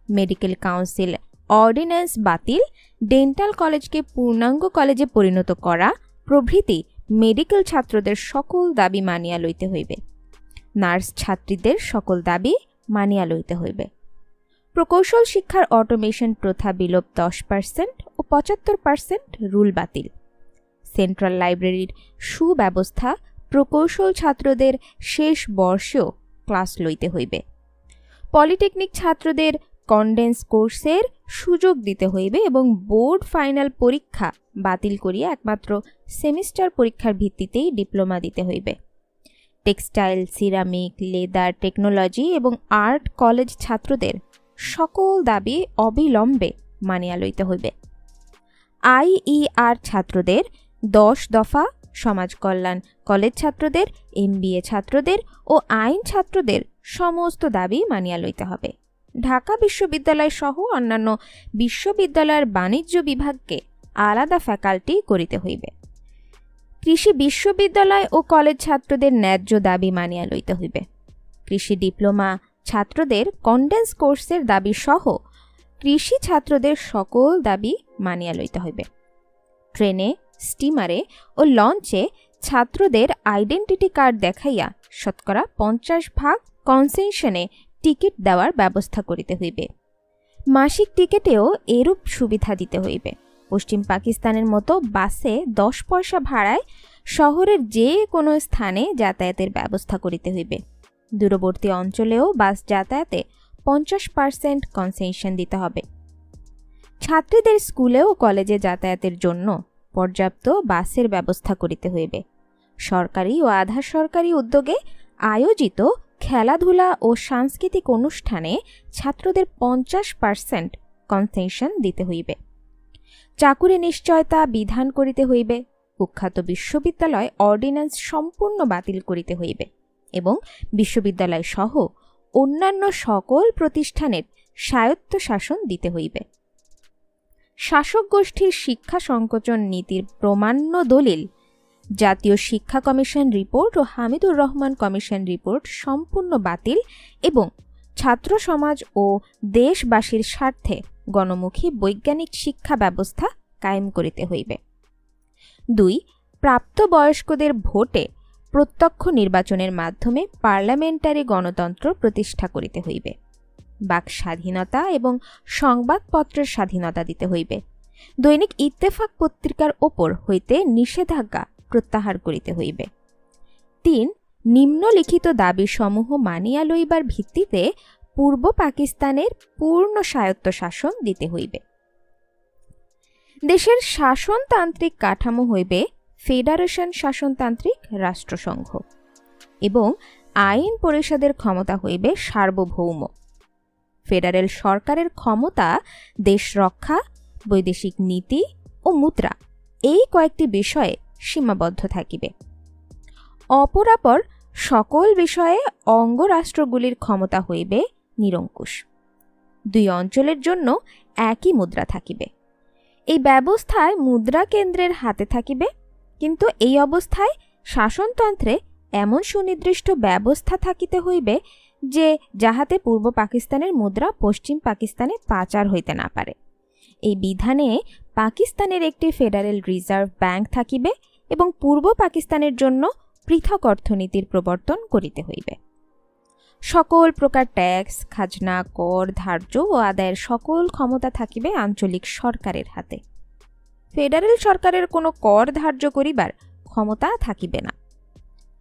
মেডিকেল কাউন্সিল অর্ডিন্যান্স বাতিল, ডেন্টাল কলেজকে পূর্ণাঙ্গ কলেজে পরিণত করা প্রভৃতি মেডিকেল ছাত্রদের সকল দাবি মানিয়া লইতে হইবে। নার্স ছাত্রীদের সকল দাবি মানিয়া লইতে হইবে। প্রকৌশল শিক্ষার অটোমেশন প্রথা বিলোপ 10% ও 75% রুল বাতিল। সেন্ট্রাল লাইব্রেরির সুব্যবস্থা প্রকৌশল ছাত্রদের শেষ বর্ষেও ক্লাস লইতে হইবে। পলিটেকনিক ছাত্রদের কন্ডেন্স কোর্সের সুযোগ দিতে হইবে এবং বোর্ড ফাইনাল পরীক্ষা বাতিল করিয়া একমাত্র সেমিস্টার পরীক্ষার ভিত্তিতেই ডিপ্লোমা দিতে হইবে। টেক্সটাইল, সিরামিক, লেদার, টেকনোলজি এবং আর্ট কলেজ ছাত্রদের সকল দাবি অবিলম্বে মানিয়া লইতে হইবে। IER ছাত্রদের 10 দফা, সমাজ কল্যাণ কলেজ ছাত্রদের, MBA ছাত্রদের ও আইন ছাত্রদের সমস্ত দাবি মানিয়া লইতে হবে। ঢাকা বিশ্ববিদ্যালয় সহ অন্যান্য বিশ্ববিদ্যালয়ের বাণিজ্য বিভাগকে আলাদা ফ্যাকাল্টি করিতে হইবে। কৃষি বিশ্ববিদ্যালয় ও কলেজ ছাত্রদের ন্যায্য দাবি মানিয়া লইতে হইবে। কৃষি ডিপ্লোমা ছাত্রদের কন্ডেন্স কোর্সের দাবি সহ কৃষি ছাত্রদের সকল দাবি মানিয়া লইতে হইবে। ট্রেনে, স্টিমারে ও লঞ্চে ছাত্রদের আইডেন্টিটি কার্ড দেখাইয়া শতকরা 50% কনসেশনে টিকিট দেওয়ার ব্যবস্থা করিতে হইবে। মাসিক টিকিটেও এরূপ সুবিধা দিতে হইবে। পশ্চিম পাকিস্তানের মতো বাসে 10 পয়সা ভাড়ায় শহরের যে কোনো স্থানে যাতায়াতের ব্যবস্থা করিতে হইবে। দূরবর্তী অঞ্চলেও বাস যাতায়াতে 50% কনসেশন দিতে হবে। ছাত্রীদের স্কুলে ও কলেজে যাতায়াতের জন্য পর্যাপ্ত বাসের ব্যবস্থা করিতে হইবে। সরকারি ও আধা সরকারি উদ্যোগে আয়োজিত খেলাধুলা ও সাংস্কৃতিক অনুষ্ঠানে ছাত্রদের 50% কনসেশন দিতে হইবে। চাকুরি নিশ্চয়তা বিধান করিতে হইবে। কুখ্যাত বিশ্ববিদ্যালয় অর্ডিন্যান্স সম্পূর্ণ বাতিল করিতে হইবে এবং বিশ্ববিদ্যালয় সহ অন্যান্য সকল প্রতিষ্ঠানের স্বায়ত্তশাসন দিতে হইবে। শাসক গোষ্ঠীর শিক্ষা সংকোচন নীতির প্রমাণ্য দলিল জাতীয় শিক্ষা কমিশন রিপোর্ট ও হামিদুর রহমান কমিশন রিপোর্ট সম্পূর্ণ বাতিল এবং ছাত্র সমাজ ও দেশবাসীর স্বার্থে গণমুখী বৈজ্ঞানিক শিক্ষা ব্যবস্থা কায়েম করিতে হইবে। 2. প্রাপ্তবয়স্কদের ভোটে প্রত্যক্ষ নির্বাচনের মাধ্যমে পার্লামেন্টারি গণতন্ত্র প্রতিষ্ঠা করিতে হইবে। বাক স্বাধীনতা এবং সংবাদপত্রের স্বাধীনতা দিতে হইবে। দৈনিক ইত্তেফাক পত্রিকার ওপর হইতে নিষেধাজ্ঞা প্রত্যাহার করিতে হইবে। 3. নিম্নলিখিত দাবিসমূহ মানিয়া লইবার ভিত্তিতে পূর্ব পাকিস্তানের পূর্ণ স্বায়ত্তশাসন দিতে হইবে। দেশের শাসনতান্ত্রিক কাঠামো হইবে ফেডারেশন শাসনতান্ত্রিক রাষ্ট্রসংঘ এবং আইন পরিষদের ক্ষমতা হইবে সার্বভৌম। ফেডারেল সরকারের ক্ষমতা দেশ রক্ষা, বৈদেশিক নীতি ও মুদ্রা এই কয়েকটি বিষয়ে সীমাবদ্ধ থাকিবে। অপরাপর সকল বিষয়ে অঙ্গরাষ্ট্রগুলির ক্ষমতা হইবে নিরঙ্কুশ। 2 অঞ্চলের জন্য একই মুদ্রা থাকিবে। এই ব্যবস্থায় মুদ্রা কেন্দ্রের হাতে থাকিবে, কিন্তু এই অবস্থায় শাসনতন্ত্রে এমন সুনির্দিষ্ট ব্যবস্থা থাকিতে হইবে যে যাহাতে পূর্ব পাকিস্তানের মুদ্রা পশ্চিম পাকিস্তানে পাচার হইতে না পারে। এই বিধানে পাকিস্তানের একটি ফেডারেল রিজার্ভ ব্যাংক থাকিবে এবং পূর্ব পাকিস্তানের জন্য পৃথক অর্থনীতির প্রবর্তন করিতে হইবে। সকল প্রকার ট্যাক্স, খাজনা, কর ধার্য ও আদায়ের সকল ক্ষমতা থাকিবে আঞ্চলিক সরকারের হাতে। ফেডারেল সরকারের কোনো কর ধার্য করিবার ক্ষমতা থাকিবে না।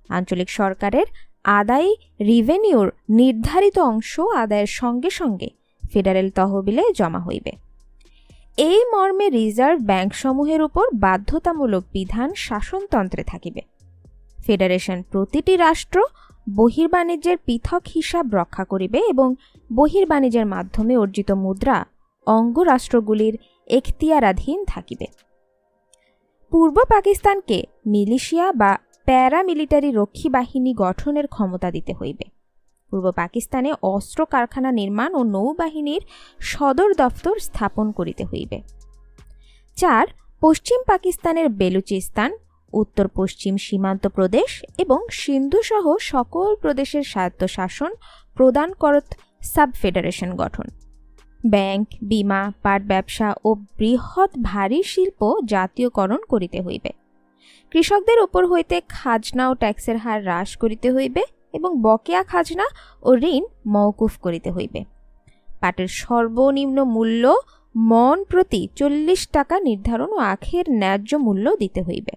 আঞ্চলিক সরকারের আদায় রিভেনিউর নির্ধারিত অংশ আদায়ের সঙ্গে সঙ্গে ফেডারেল তহবিলে জমা হইবে। এই মর্মে রিজার্ভ ব্যাংকসমূহের উপর বাধ্যতামূলক বিধান শাসনতন্ত্রে থাকিবে। ফেডারেশন প্রতিটি রাষ্ট্র বহির্বাণিজ্যের পৃথক হিসাব রক্ষা করিবে এবং বহির্বাণিজ্যের মাধ্যমে অর্জিত মুদ্রা অঙ্গরাষ্ট্রগুলির এখতিয়ারাধীন থাকিবে। পূর্ব পাকিস্তানকে মিলিশিয়া বা প্যারামিলিটারি রক্ষী বাহিনী গঠনের ক্ষমতা দিতে হইবে। পূর্ব পাকিস্তানে অস্ত্র কারখানা নির্মাণ ও নৌবাহিনীর সদর দফতর স্থাপন করিতে হইবে। 4. পশ্চিম পাকিস্তানের বেলুচিস্তান, উত্তর পশ্চিম সীমান্ত প্রদেশ এবং সিন্ধু সহ সকল প্রদেশের স্বায়ত্তশাসন প্রদান করত সাব ফেডারেশন গঠন। ব্যাংক, বীমা, পাট ব্যবসা ও বৃহৎ ভারী শিল্প জাতীয়করণ করিতে হইবে। কৃষকদের উপর হইতে খাজনা ও ট্যাক্সের হার হ্রাস করিতে হইবে এবং বকেয়া খাজনা ও ঋণ মওকুফ করিতে হইবে। পাটের সর্বনিম্ন মূল্য মণ প্রতি 40 টাকা নির্ধারণ ও আখের ন্যায্য মূল্য দিতে হইবে।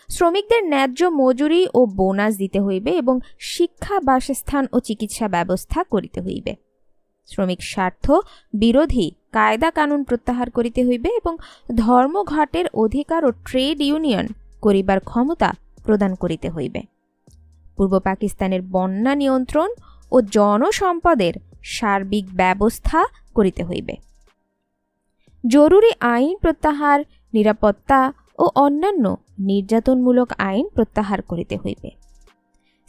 শ্রমিকদের ন্যায্য মজুরি ও বোনাস দিতে হইবে এবং শিক্ষা, বাসস্থান ও চিকিৎসা ব্যবস্থা করিতে হইবে। শ্রমিক স্বার্থ বিরোধী কায়দা কানুন প্রত্যাহার করিতে হইবে এবং ধর্মঘটের অধিকার ও ট্রেড ইউনিয়ন করিবার ক্ষমতা প্রদান করিতে হইবে। পূর্ব পাকিস্তানের বন্যা নিয়ন্ত্রণ ও জনসম্পদের সার্বিক ব্যবস্থা করিতে হইবে। জরুরি আইন প্রত্যাহার, নিরাপত্তা ও অন্যান্য নির্যাতনমূলক আইন প্রত্যাহার করিতে হইবে।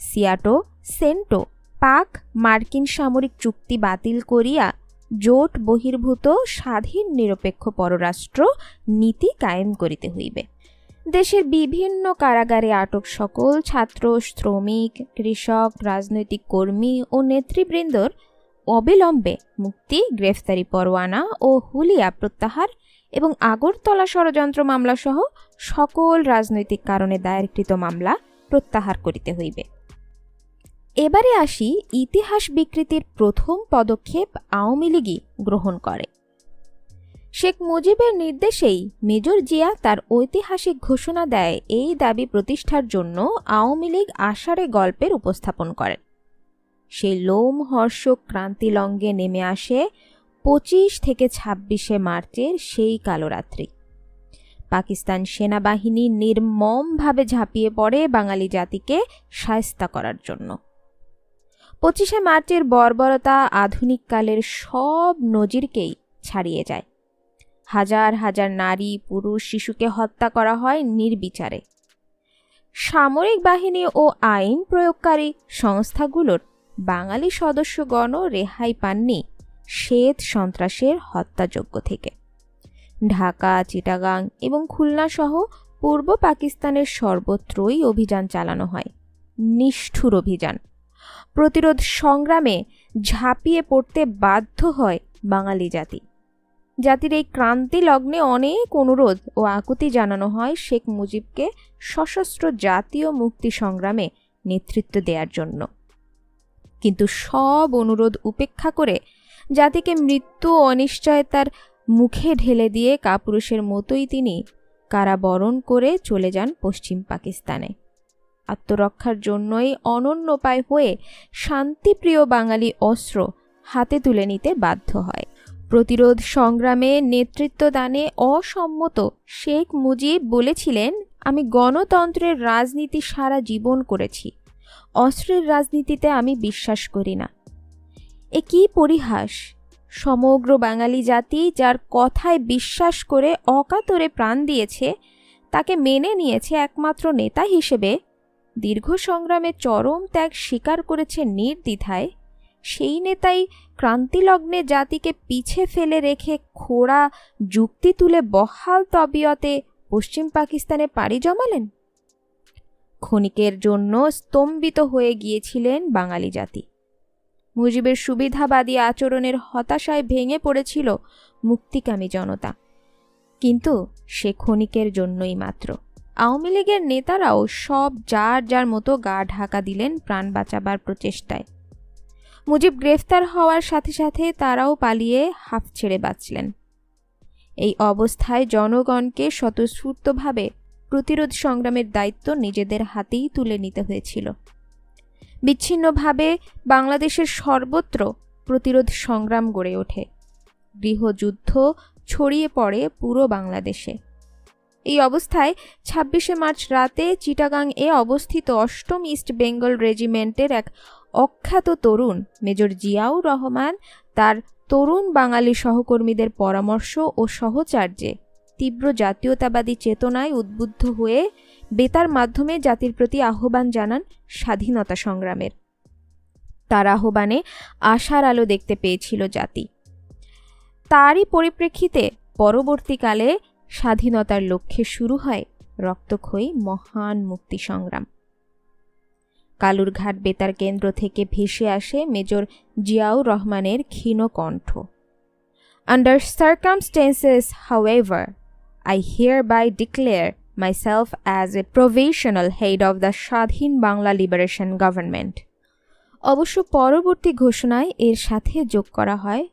সিয়াটো, সেন্টো, পাক মার্কিন সামরিক চুক্তি বাতিল করিয়া জোট বহির্ভূত স্বাধীন নিরপেক্ষ পররাষ্ট্র নীতি কায়েম করিতে হইবে। দেশের বিভিন্ন কারাগারে আটক সকল ছাত্র, শ্রমিক, কৃষক, রাজনৈতিক কর্মী ও নেতৃবৃন্দর অবিলম্বে মুক্তি, গ্রেফতারি পরোয়ানা ও হুলিয়া প্রত্যাহার এবং আগরতলা ষড়যন্ত্র মামলা সহ সকল রাজনৈতিক কারণে দায়েরকৃত মামলা প্রত্যাহার করিতে হইবে। এবারে আসি ইতিহাস বিকৃতির প্রথম পদক্ষেপ আওয়ামী লীগই গ্রহণ করে। শেখ মুজিবের নির্দেশেই মেজর জিয়া তার ঐতিহাসিক ঘোষণা দেয় এই দাবি প্রতিষ্ঠার জন্য আওয়ামী লীগ আষাঢ়ে গল্পের উপস্থাপন করেন। সেই লোমহর্ষক ক্রান্তিলঙ্ঘে নেমে আসে 25 থেকে 26 মার্চের সেই কালরাত্রি। পাকিস্তান সেনাবাহিনী নির্মমভাবে ঝাঁপিয়ে পড়ে বাঙালি জাতিকে শায়েস্তা করার জন্য। 25 মার্চের বর্বরতা আধুনিক কালের সব নজিরকেই ছাড়িয়ে যায়। হাজার হাজার নারী, পুরুষ, শিশুকে হত্যা করা হয় নির্বিচারে। সামরিক বাহিনী ও আইন প্রয়োগকারী সংস্থাগুলোর বাঙালি সদস্যগণও রেহাই পাননি শ্বেত সন্ত্রাসের হত্যাযজ্ঞ থেকে। ঢাকা, চিটাগাং এবং খুলনা সহ পূর্ব পাকিস্তানের সর্বত্রই অভিযান চালানো হয়, নিষ্ঠুর অভিযান। প্রতিরোধ সংগ্রামে ঝাঁপিয়ে পড়তে বাধ্য হয় বাঙালি জাতি। জাতির এই ক্রান্তি লগ্নে অনেক অনুরোধ ও আকুতি জানানো হয় শেখ মুজিবকে সশস্ত্র জাতীয় মুক্তি সংগ্রামে নেতৃত্ব দেওয়ার জন্য। কিন্তু সব অনুরোধ উপেক্ষা করে জাতিকে মৃত্যু ও অনিশ্চয়তার মুখে ঢেলে দিয়ে কাপুরুষের মতোই তিনি কারাবরণ করে চলে যান পশ্চিম পাকিস্তানে। আত্মরক্ষার জন্যই অনন্যোপায় হয়ে শান্তিপ্রিয় বাঙালি অস্ত্র হাতে তুলে নিতে বাধ্য হয়। প্রতিরোধ সংগ্রামে নেতৃত্ব দানে অসম্মত শেখ মুজিব বলেছিলেন, আমি গণতন্ত্রের রাজনীতি সারা জীবন করেছি, অস্ত্রের রাজনীতিতে আমি বিশ্বাস করি না। এ কি পরিহাস! সমগ্র বাঙালি জাতি যার কথায় বিশ্বাস করে অকাতরে প্রাণ দিয়েছে, তাকে মেনে নিয়েছে একমাত্র নেতা হিসেবে, দীর্ঘ সংগ্রামে চরম ত্যাগ স্বীকার করেছে নির্দ্বিধায়, সেই নেতাই ক্রান্তিলগ্নে জাতিকে পিছে ফেলে রেখে খোড়া যুক্তি তুলে বহাল তবিয়তে পশ্চিম পাকিস্তানে পাড়ি জমালেন। ক্ষণিকের জন্য স্তম্ভিত হয়ে গিয়েছিলেন বাঙালি জাতি। মুজিবের সুবিধাবাদী আচরণের হতাশায় ভেঙে পড়েছিল মুক্তিকামী জনতা, কিন্তু সে ক্ষণিকের জন্যই মাত্র। আওয়ামী লীগের নেতারাও সব যার যার মতো গা ঢাকা দিলেন প্রাণ বাঁচাবার প্রচেষ্টায়। মুজিব গ্রেফতার হওয়ার সাথে সাথে তারাও পালিয়ে হাঁফ ছেড়ে বাঁচলেন। এই অবস্থায় জনগণকে স্বতঃস্ফূর্তভাবে প্রতিরোধ সংগ্রামের দায়িত্ব নিজেদের হাতেই তুলে নিতে হয়েছিল। বিচ্ছিন্নভাবে বাংলাদেশের সর্বত্র প্রতিরোধ সংগ্রাম গড়ে ওঠে। গৃহযুদ্ধ ছড়িয়ে পড়ে পুরো বাংলাদেশে। এই অবস্থায় ২৬শে মার্চ রাতে চিটাগাং এ অবস্থিত ৮ম ইস্ট বেঙ্গল রেজিমেন্টের এক অখ্যাত তরুণ মেজর জিয়াউর রহমান তার তরুণ বাঙালি সহকর্মীদের পরামর্শ ও সহচার্যে তীব্র জাতীয়তাবাদী চেতনায় উদ্বুদ্ধ হয়ে বেতার মাধ্যমে জাতির প্রতি আহ্বান জানান স্বাধীনতা সংগ্রামের। তার আহ্বানে আশার আলো দেখতে পেয়েছিল জাতি। তারই পরিপ্রেক্ষিতে পরবর্তীকালে স্বাধীনতার লক্ষ্যে শুরু হয় রক্তক্ষয়ী মহান মুক্তি সংগ্রাম। কালুরঘাট বেতার কেন্দ্র থেকে ভেসে আসে মেজর জিয়াউর রহমানের ক্ষীণ কণ্ঠ। Under circumstances, however, I hereby declare myself as a provisional head of the স্বাধীন বাংলা লিবারেশন গভর্নমেন্ট। অবশ্য পরবর্তী ঘোষণায় এর সাথে যোগ করা হয়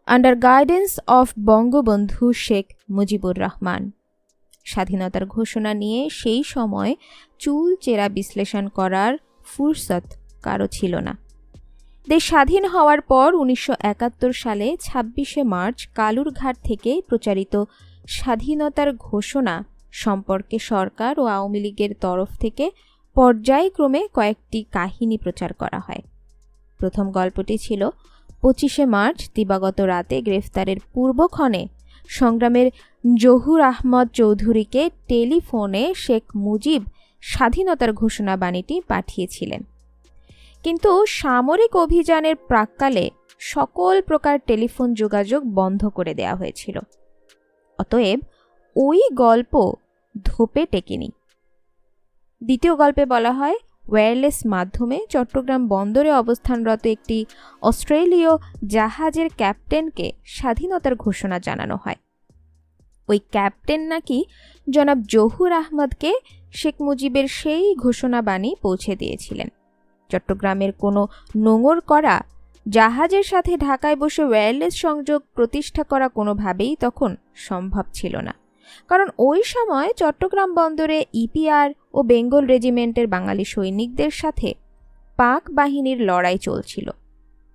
under guidance of Bangabandhu Sheikh Mujibur Rahman. স্বাধীনতার ঘোষণা নিয়ে সেই সময় চুল চেরা বিশ্লেষণ করার ফুরসত কারো ছিল না। দেশ স্বাধীন হওয়ার পর ১৯৭১ সালে ২৬শে মার্চ কালুরঘাট থেকে প্রচারিত স্বাধীনতার ঘোষণা সম্পর্কে সরকার ও আওয়ামী লীগের তরফ থেকে পর্যায়ক্রমে কয়েকটি কাহিনী প্রচার করা হয়। প্রথম গল্পটি ছিল ২৫শে মার্চ দিবাগত রাতে গ্রেফতারের পূর্বক্ষণে সংগ্রামের জহুর আহমদ চৌধুরীকে টেলিফোনে শেখ মুজিব স্বাধীনতার ঘোষণাবাণীটি পাঠিয়েছিলেন। কিন্তু সামরিক অভিযানের প্রাক্কালে সকল প্রকার টেলিফোন যোগাযোগ বন্ধ করে দেওয়া হয়েছিল। অতএব ওই গল্প ধোপে টেকেনি। দ্বিতীয় গল্পে বলা হয় ওয়্যারলেস মাধ্যমে চট্টগ্রাম বন্দরে অবস্থানরত একটি অস্ট্রেলীয় জাহাজের ক্যাপ্টেনকে স্বাধীনতার ঘোষণা জানানো হয়। ওই ক্যাপ্টেন নাকি জনাব জহুর আহমদকে শেখ মুজিবের সেই ঘোষণাবাণী পৌঁছে দিয়েছিলেন। চট্টগ্রামের কোনো নোঙর করা জাহাজের সাথে ঢাকায় বসে ওয়্যারলেস সংযোগ প্রতিষ্ঠা করা কোনোভাবেই তখন সম্ভব ছিল না, কারণ ওই সময় চট্টগ্রাম বন্দরে ইপিআর ও বেঙ্গল রেজিমেন্টের বাঙালি সৈনিকদের সাথে পাক বাহিনীর লড়াই চলছিল।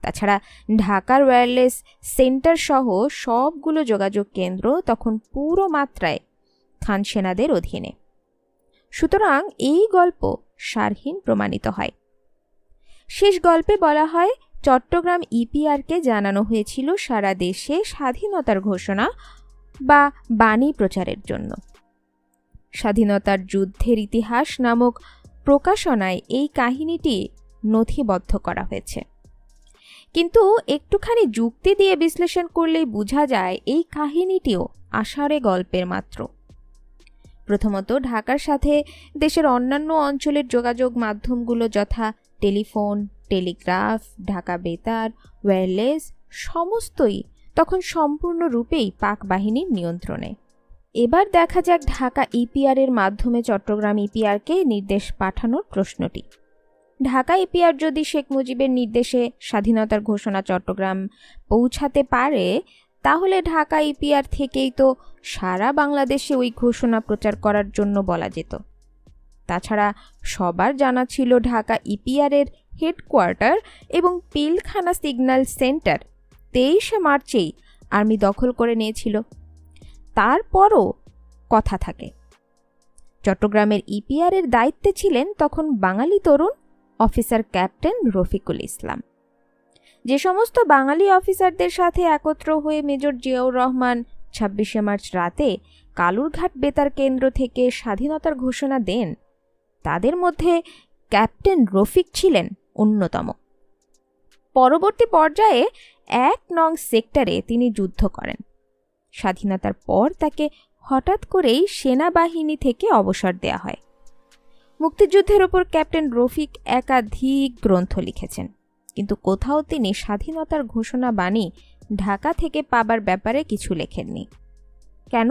তাছাড়া ঢাকার ওয়্যারলেস সেন্টার সহ সবগুলো যোগাযোগ কেন্দ্র তখন পুরো মাত্রায় খান সেনাদের অধীনে। সুতরাং এই গল্প সারহীন প্রমাণিত হয়। শেষ গল্পে বলা হয় চট্টগ্রাম ইপিআরকে জানানো হয়েছিল সারা দেশে স্বাধীনতার ঘোষণা বা বাণী প্রচারের জন্য। স্বাধীনতার যুদ্ধের ইতিহাস নামক প্রকাশনায় এই কাহিনীটি নথিবদ্ধ করা হয়েছে। কিন্তু একটুখানি যুক্তি দিয়ে বিশ্লেষণ করলেই বোঝা যায় এই কাহিনীটিও আষাঢ়ে গল্পের মাত্র। প্রথমত, ঢাকার সাথে দেশের অন্যান্য অঞ্চলের যোগাযোগ মাধ্যমগুলো যথা টেলিফোন, টেলিগ্রাফ, ঢাকা বেতার, ওয়্যারলেস সমস্তই তখন সম্পূর্ণরূপেই পাক বাহিনীর নিয়ন্ত্রণে। এবার দেখা যাক ঢাকা ইপিআর এর মাধ্যমে চট্টগ্রাম ইপিআরকে নির্দেশ পাঠানোর প্রশ্নটি। ঢাকা ইপিআর যদি শেখ মুজিবের নির্দেশে স্বাধীনতার ঘোষণা চট্টগ্রাম পৌঁছাতে পারে, তাহলে ঢাকা ইপিআর থেকেই তো সারা বাংলাদেশে ওই ঘোষণা প্রচার করার জন্য বলা যেত। তাছাড়া সবার জানা ছিল ঢাকা ইপিআর এর হেডকোয়ার্টার এবং পিলখানা সিগন্যাল সেন্টার ২৩শে মার্চেই আর্মি দখল করে নিয়েছিল। তারপরও কথা থাকে, চট্টগ্রামের ইপিআর এর দায়িত্বে ছিলেন তখন বাঙালি তরুণ অফিসার ক্যাপ্টেন রফিকুল ইসলাম। যে সমস্ত বাঙালি অফিসারদের সাথে একত্র হয়ে মেজর জিয়াউর রহমান ২৬শে মার্চ রাতে কালুরঘাট বেতার কেন্দ্র থেকে স্বাধীনতার ঘোষণা দেন, তাদের মধ্যে ক্যাপ্টেন রফিক ছিলেন অন্যতম। পরবর্তী পর্যায়ে ১ নং সেক্টরে তিনি যুদ্ধ করেন। স্বাধীনতার পর তাকে হঠাৎ করেই সেনাবাহিনী থেকে অবসর দেয়া হয়। মুক্তিযুদ্ধের ওপর ক্যাপ্টেন রফিক একাধিক গ্রন্থ লিখেছেন, কিন্তু কোথাও তিনি স্বাধীনতার ঘোষণা বাণী ঢাকা থেকে পাবার ব্যাপারে কিছু লেখেননি। কেন?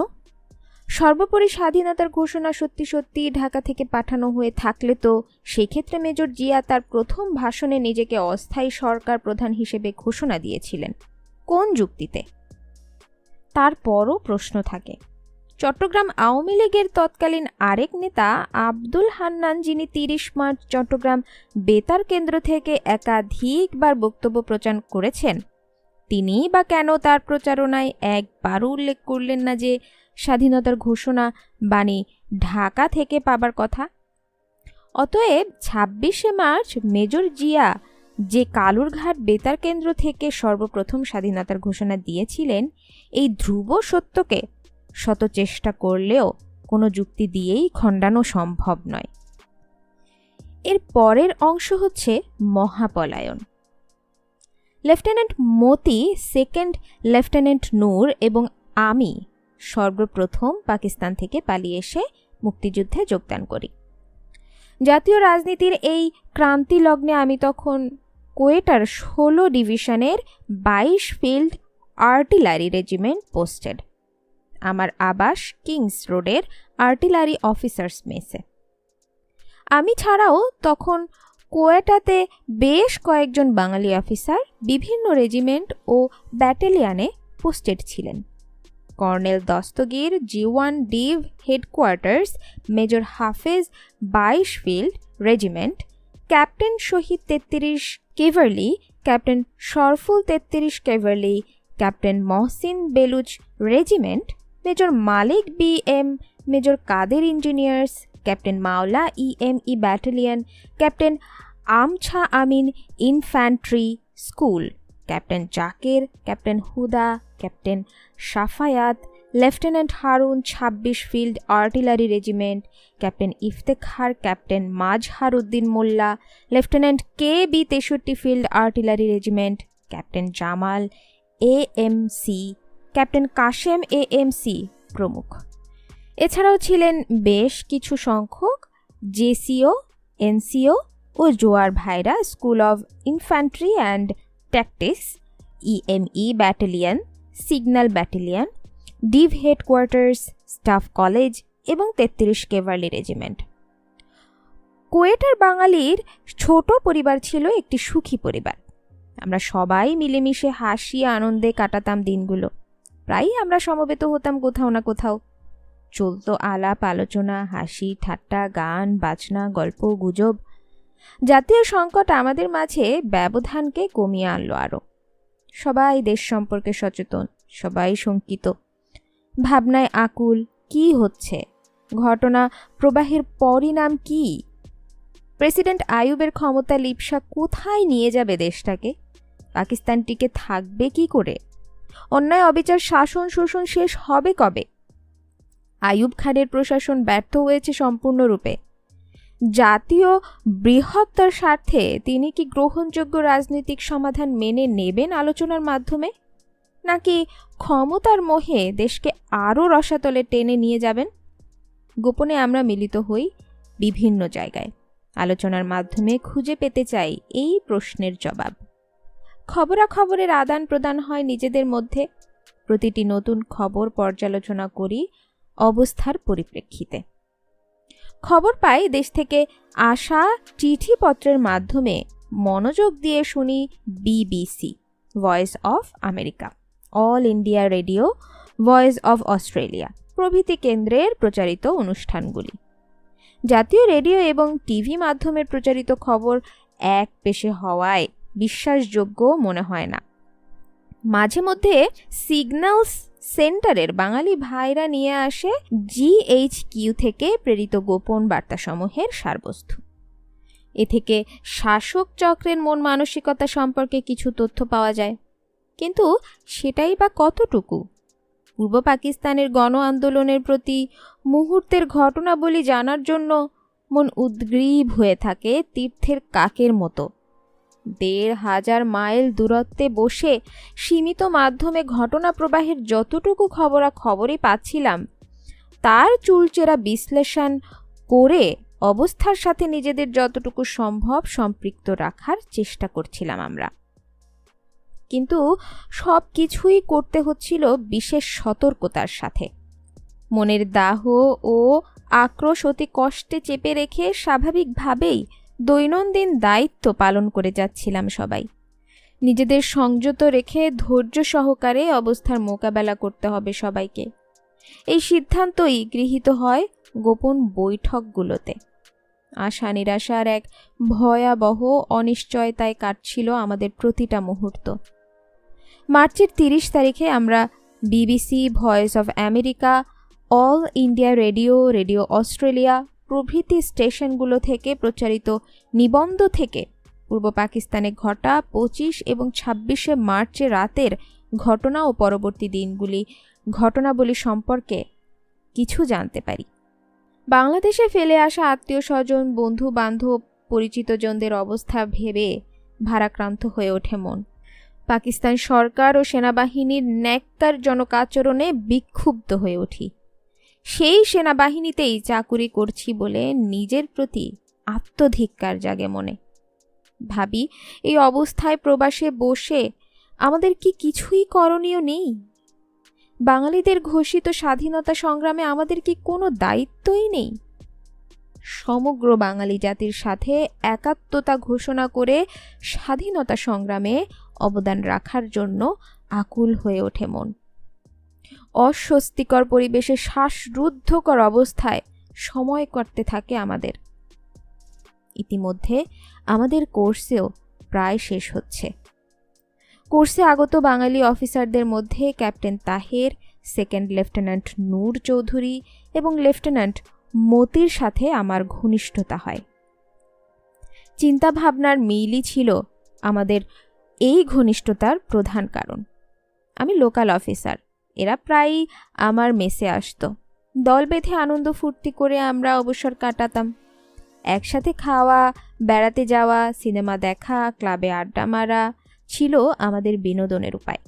সর্বোপরি স্বাধীনতার ঘোষণা সত্যি সত্যি ঢাকা থেকে পাঠানো হয়ে থাকলে তো সেই ক্ষেত্রে মেজর জিয়া তার প্রথম ভাষণে নিজেকে অস্থায়ী সরকার প্রধান হিসেবে ঘোষণা দিয়েছিলেন। কোন যুক্তিতে? তারপরও প্রশ্ন থাকে। চট্টগ্রাম আওয়ামী লীগের তৎকালীন আরেক নেতা আব্দুল হান্নান, যিনি 30 মার্চ চট্টগ্রাম বেতার কেন্দ্র থেকে একাধিকবার বক্তব্য প্রচার করেছেন, তিনি বা কেন তার প্রচারণায় একবারও উল্লেখ করলেন না যে স্বাধীনতার ঘোষণা বাণী ঢাকা থেকে পাবার কথা? অতএব 26শে মার্চ মেজর জিয়া যে কালুরঘাট বেতার কেন্দ্র থেকে সর্বপ্রথম স্বাধীনতার ঘোষণা দিয়েছিলেন, এই ধ্রুব সত্যকে শত চেষ্টা করলেও কোনো যুক্তি দিয়েই খণ্ডানো সম্ভব নয়। এর পরের অংশ হচ্ছে মহাপলায়ন। লেফটেন্যান্ট মতি, সেকেন্ড লেফটেন্যান্ট নূর এবং আমি সর্বপ্রথম পাকিস্তান থেকে পালিয়ে এসে মুক্তিযুদ্ধে যোগদান করি। জাতীয় রাজনীতির এই ক্রান্তি লগ্নে আমি তখন কোয়েটার 16 ডিভিশনের 22 ফিল্ড আর্টিলারি রেজিমেন্ট পোস্টেড। আমার আবাস কিংস রোডের আর্টিলারি অফিসার্স মেসে। আমি ছাড়াও তখন কোয়েটাতে বেশ কয়েকজন বাঙালি অফিসার বিভিন্ন রেজিমেন্ট ও ব্যাটালিয়নে পোস্টেড ছিলেন। Colonel Dastagir G1 div headquarters, major Hafez 22 field regiment, captain Shahid 33 cavalry, captain Sharful 33 cavalry, captain Mohsin Baluch regiment, major Malik BM, major Kader engineers, captain Maula EME battalion, captain Amsa Amin infantry school, captain Zaker, captain Huda, captain Safayat, lieutenant Harun 26 field artillery regiment, captain Iftekhar, captain Mazhar Uddin Molla, lieutenant KB 63 field artillery regiment, captain Jamal AMC, captain Kashem AMC প্রমুখ। এছাড়াও ছিলেন বেশ কিছু সংখ্যক JCO, NCO ও জোয়ার ভাইরা, school of infantry and tactics, EME battalion, signal battalion, Depp headquarters, staff college এবং 33 কেভারলি regiment. কোয়েটার বাঙালির ছোট পরিবার ছিল একটি সুখী পরিবার। আমরা সবাই মিলেমিশে হাসি আনন্দে কাটাতাম দিনগুলো। প্রায়ই আমরা সমবেত হতাম কোথাও না কোথাও। চলতো আলাপ আলোচনা, হাসি ঠাট্টা, গান বাজনা, গল্প গুজব। জাতীয় সংকট আমাদের মাঝে ব্যবধানকে কমিয়ে আনলো আরও। সবাই দেশ সম্পর্কে সচেতন, সবাই শঙ্কিত, ভাবনায় আকুল। কি হচ্ছে? ঘটনা প্রবাহের পরিণাম কি? প্রেসিডেন্ট আইয়ুবের ক্ষমতা লিপ্সা কোথায় নিয়ে যাবে দেশটাকে? পাকিস্তান টিকে থাকবে কি করে? অন্যায় অবিচার শাসন শোষণ শেষ হবে কবে? আইয়ুব খানের প্রশাসন ব্যর্থ হয়েছে সম্পূর্ণরূপে। জাতীয় বৃহত্তর স্বার্থে তিনি কি গ্রহণযোগ্য রাজনৈতিক সমাধান মেনে নেবেন আলোচনার মাধ্যমে, নাকি ক্ষমতার মোহে দেশকে আরও রসাতলে টেনে নিয়ে যাবেন? গোপনে আমরা মিলিত হই বিভিন্ন জায়গায়। আলোচনার মাধ্যমে খুঁজে পেতে চাই এই প্রশ্নের জবাব। খবরাখবরের আদান প্রদান হয় নিজেদের মধ্যে। প্রতিটি নতুন খবর পর্যালোচনা করি অবস্থার পরিপ্রেক্ষিতে। খবর পাই দেশ থেকে আসা চিঠিপত্রের মাধ্যমে। মনোযোগ দিয়ে শুনি BBC, voice of America, all India radio, voice of Australia প্রভৃতি কেন্দ্রের প্রচারিত অনুষ্ঠানগুলি। জাতীয় রেডিও এবং টিভি মাধ্যমের প্রচারিত খবর এক পেশে হওয়ায় বিশ্বাসযোগ্য মনে হয় না। মাঝে মধ্যে সিগন্যালস সেন্টারের বাঙালি ভাইরা নিয়ে আসে GHQ থেকে প্রেরিত গোপন বার্তাসমূহের সারবস্তু। এ থেকে শাসক চক্রের মন মানসিকতা সম্পর্কে কিছু তথ্য পাওয়া যায়, কিন্তু সেটাই বা কতটুকু? পূর্ব পাকিস্তানের গণ আন্দোলনের প্রতি মুহূর্তের ঘটনাবলী জানার জন্য মন উদ্গ্রীব হয়ে থাকে তীর্থের কাকের মতো। 1500 মাইল দূরত্বে বসে সীমিত মাধ্যমে ঘটনা প্রবাহের যতটুকু খবরাখবরই পাচ্ছিলাম, তার চুলচেরা বিশ্লেষণ করে অবস্থার সাথে নিজেদের যতটুকু সম্ভব সম্পৃক্ত রাখার চেষ্টা করছিলাম আমরা। কিন্তু সব কিছুই করতে হচ্ছিল বিশেষ সতর্কতার সাথে। মনের দাহ ও আক্রোশ অতি কষ্টে চেপে রেখে স্বাভাবিকভাবেই দৈনন্দিন দায়িত্ব পালন করে যাচ্ছিলাম সবাই। নিজেদের সংযত রেখে ধৈর্য সহকারে অবস্থার মোকাবেলা করতে হবে সবাইকে। এই সিদ্ধান্তই গৃহীত হয় গোপন বৈঠকগুলোতে। আশা নিরাশার এক ভয়াবহ অনিশ্চয়তায় কাটছিল আমাদের প্রতিটা মুহূর্ত। মার্চের 30 তারিখে আমরা BBC, voice of America, all India radio, radio Australia প্রভৃতি স্টেশনগুলো থেকে প্রচারিত নিবন্ধ থেকে পূর্ব পাকিস্তানে ঘটা 25 এবং 26শে মার্চের রাতের ঘটনা ও পরবর্তী ঘটনাবলী সম্পর্কে কিছু জানতে পারি। বাংলাদেশে ফেলে আসা আত্মীয় স্বজন, বন্ধু বান্ধব, পরিচিতজনদের অবস্থা ভেবে ভারাক্রান্ত হয়ে ওঠে মন। পাকিস্তান সরকার ও সেনাবাহিনীর ন্যাক্কারজনক আচরণে বিক্ষুব্ধ হয়ে উঠি। সেই সেনাবাহিনীতেই চাকুরি করছি বলে নিজের প্রতি আত্মধিক্কার জাগে মনে। ভাবি, এই অবস্থায় প্রবাসে বসে আমাদের কি কিছুই করণীয় নেই? বাঙালিদের ঘোষিত স্বাধীনতা সংগ্রামে আমাদের কি কোনো দায়িত্বই নেই? সমগ্র বাঙালি জাতির সাথে একাত্মতা ঘোষণা করে স্বাধীনতা সংগ্রামে অবদান রাখার জন্য আকুল হয়ে ওঠে মন। অস্বস্তিকর পরিবেশে শ্বাসরুদ্ধকর অবস্থায় সময় কাটতে থাকে আমাদের। ইতিমধ্যে আমাদের কোর্সেও প্রায় শেষ হচ্ছে। কোর্সে আগত বাঙালি অফিসারদের মধ্যে ক্যাপ্টেন তাহের, সেকেন্ড লেফটেন্যান্ট নূর চৌধুরী এবং লেফটেন্যান্ট মতির সাথে আমার ঘনিষ্ঠতা হয়। চিন্তাভাবনার মিলই ছিল আমাদের এই ঘনিষ্ঠতার প্রধান কারণ। আমি লোকাল অফিসার, এরা প্রায়ই আমার মেসে আসতো। দল বেঁধে আনন্দ ফুর্তি করে আমরা অবসর কাটাতাম। একসাথে খাওয়া, বেড়াতে যাওয়া, সিনেমা দেখা, ক্লাবে আড্ডা মারা ছিল আমাদের বিনোদনের উপায়।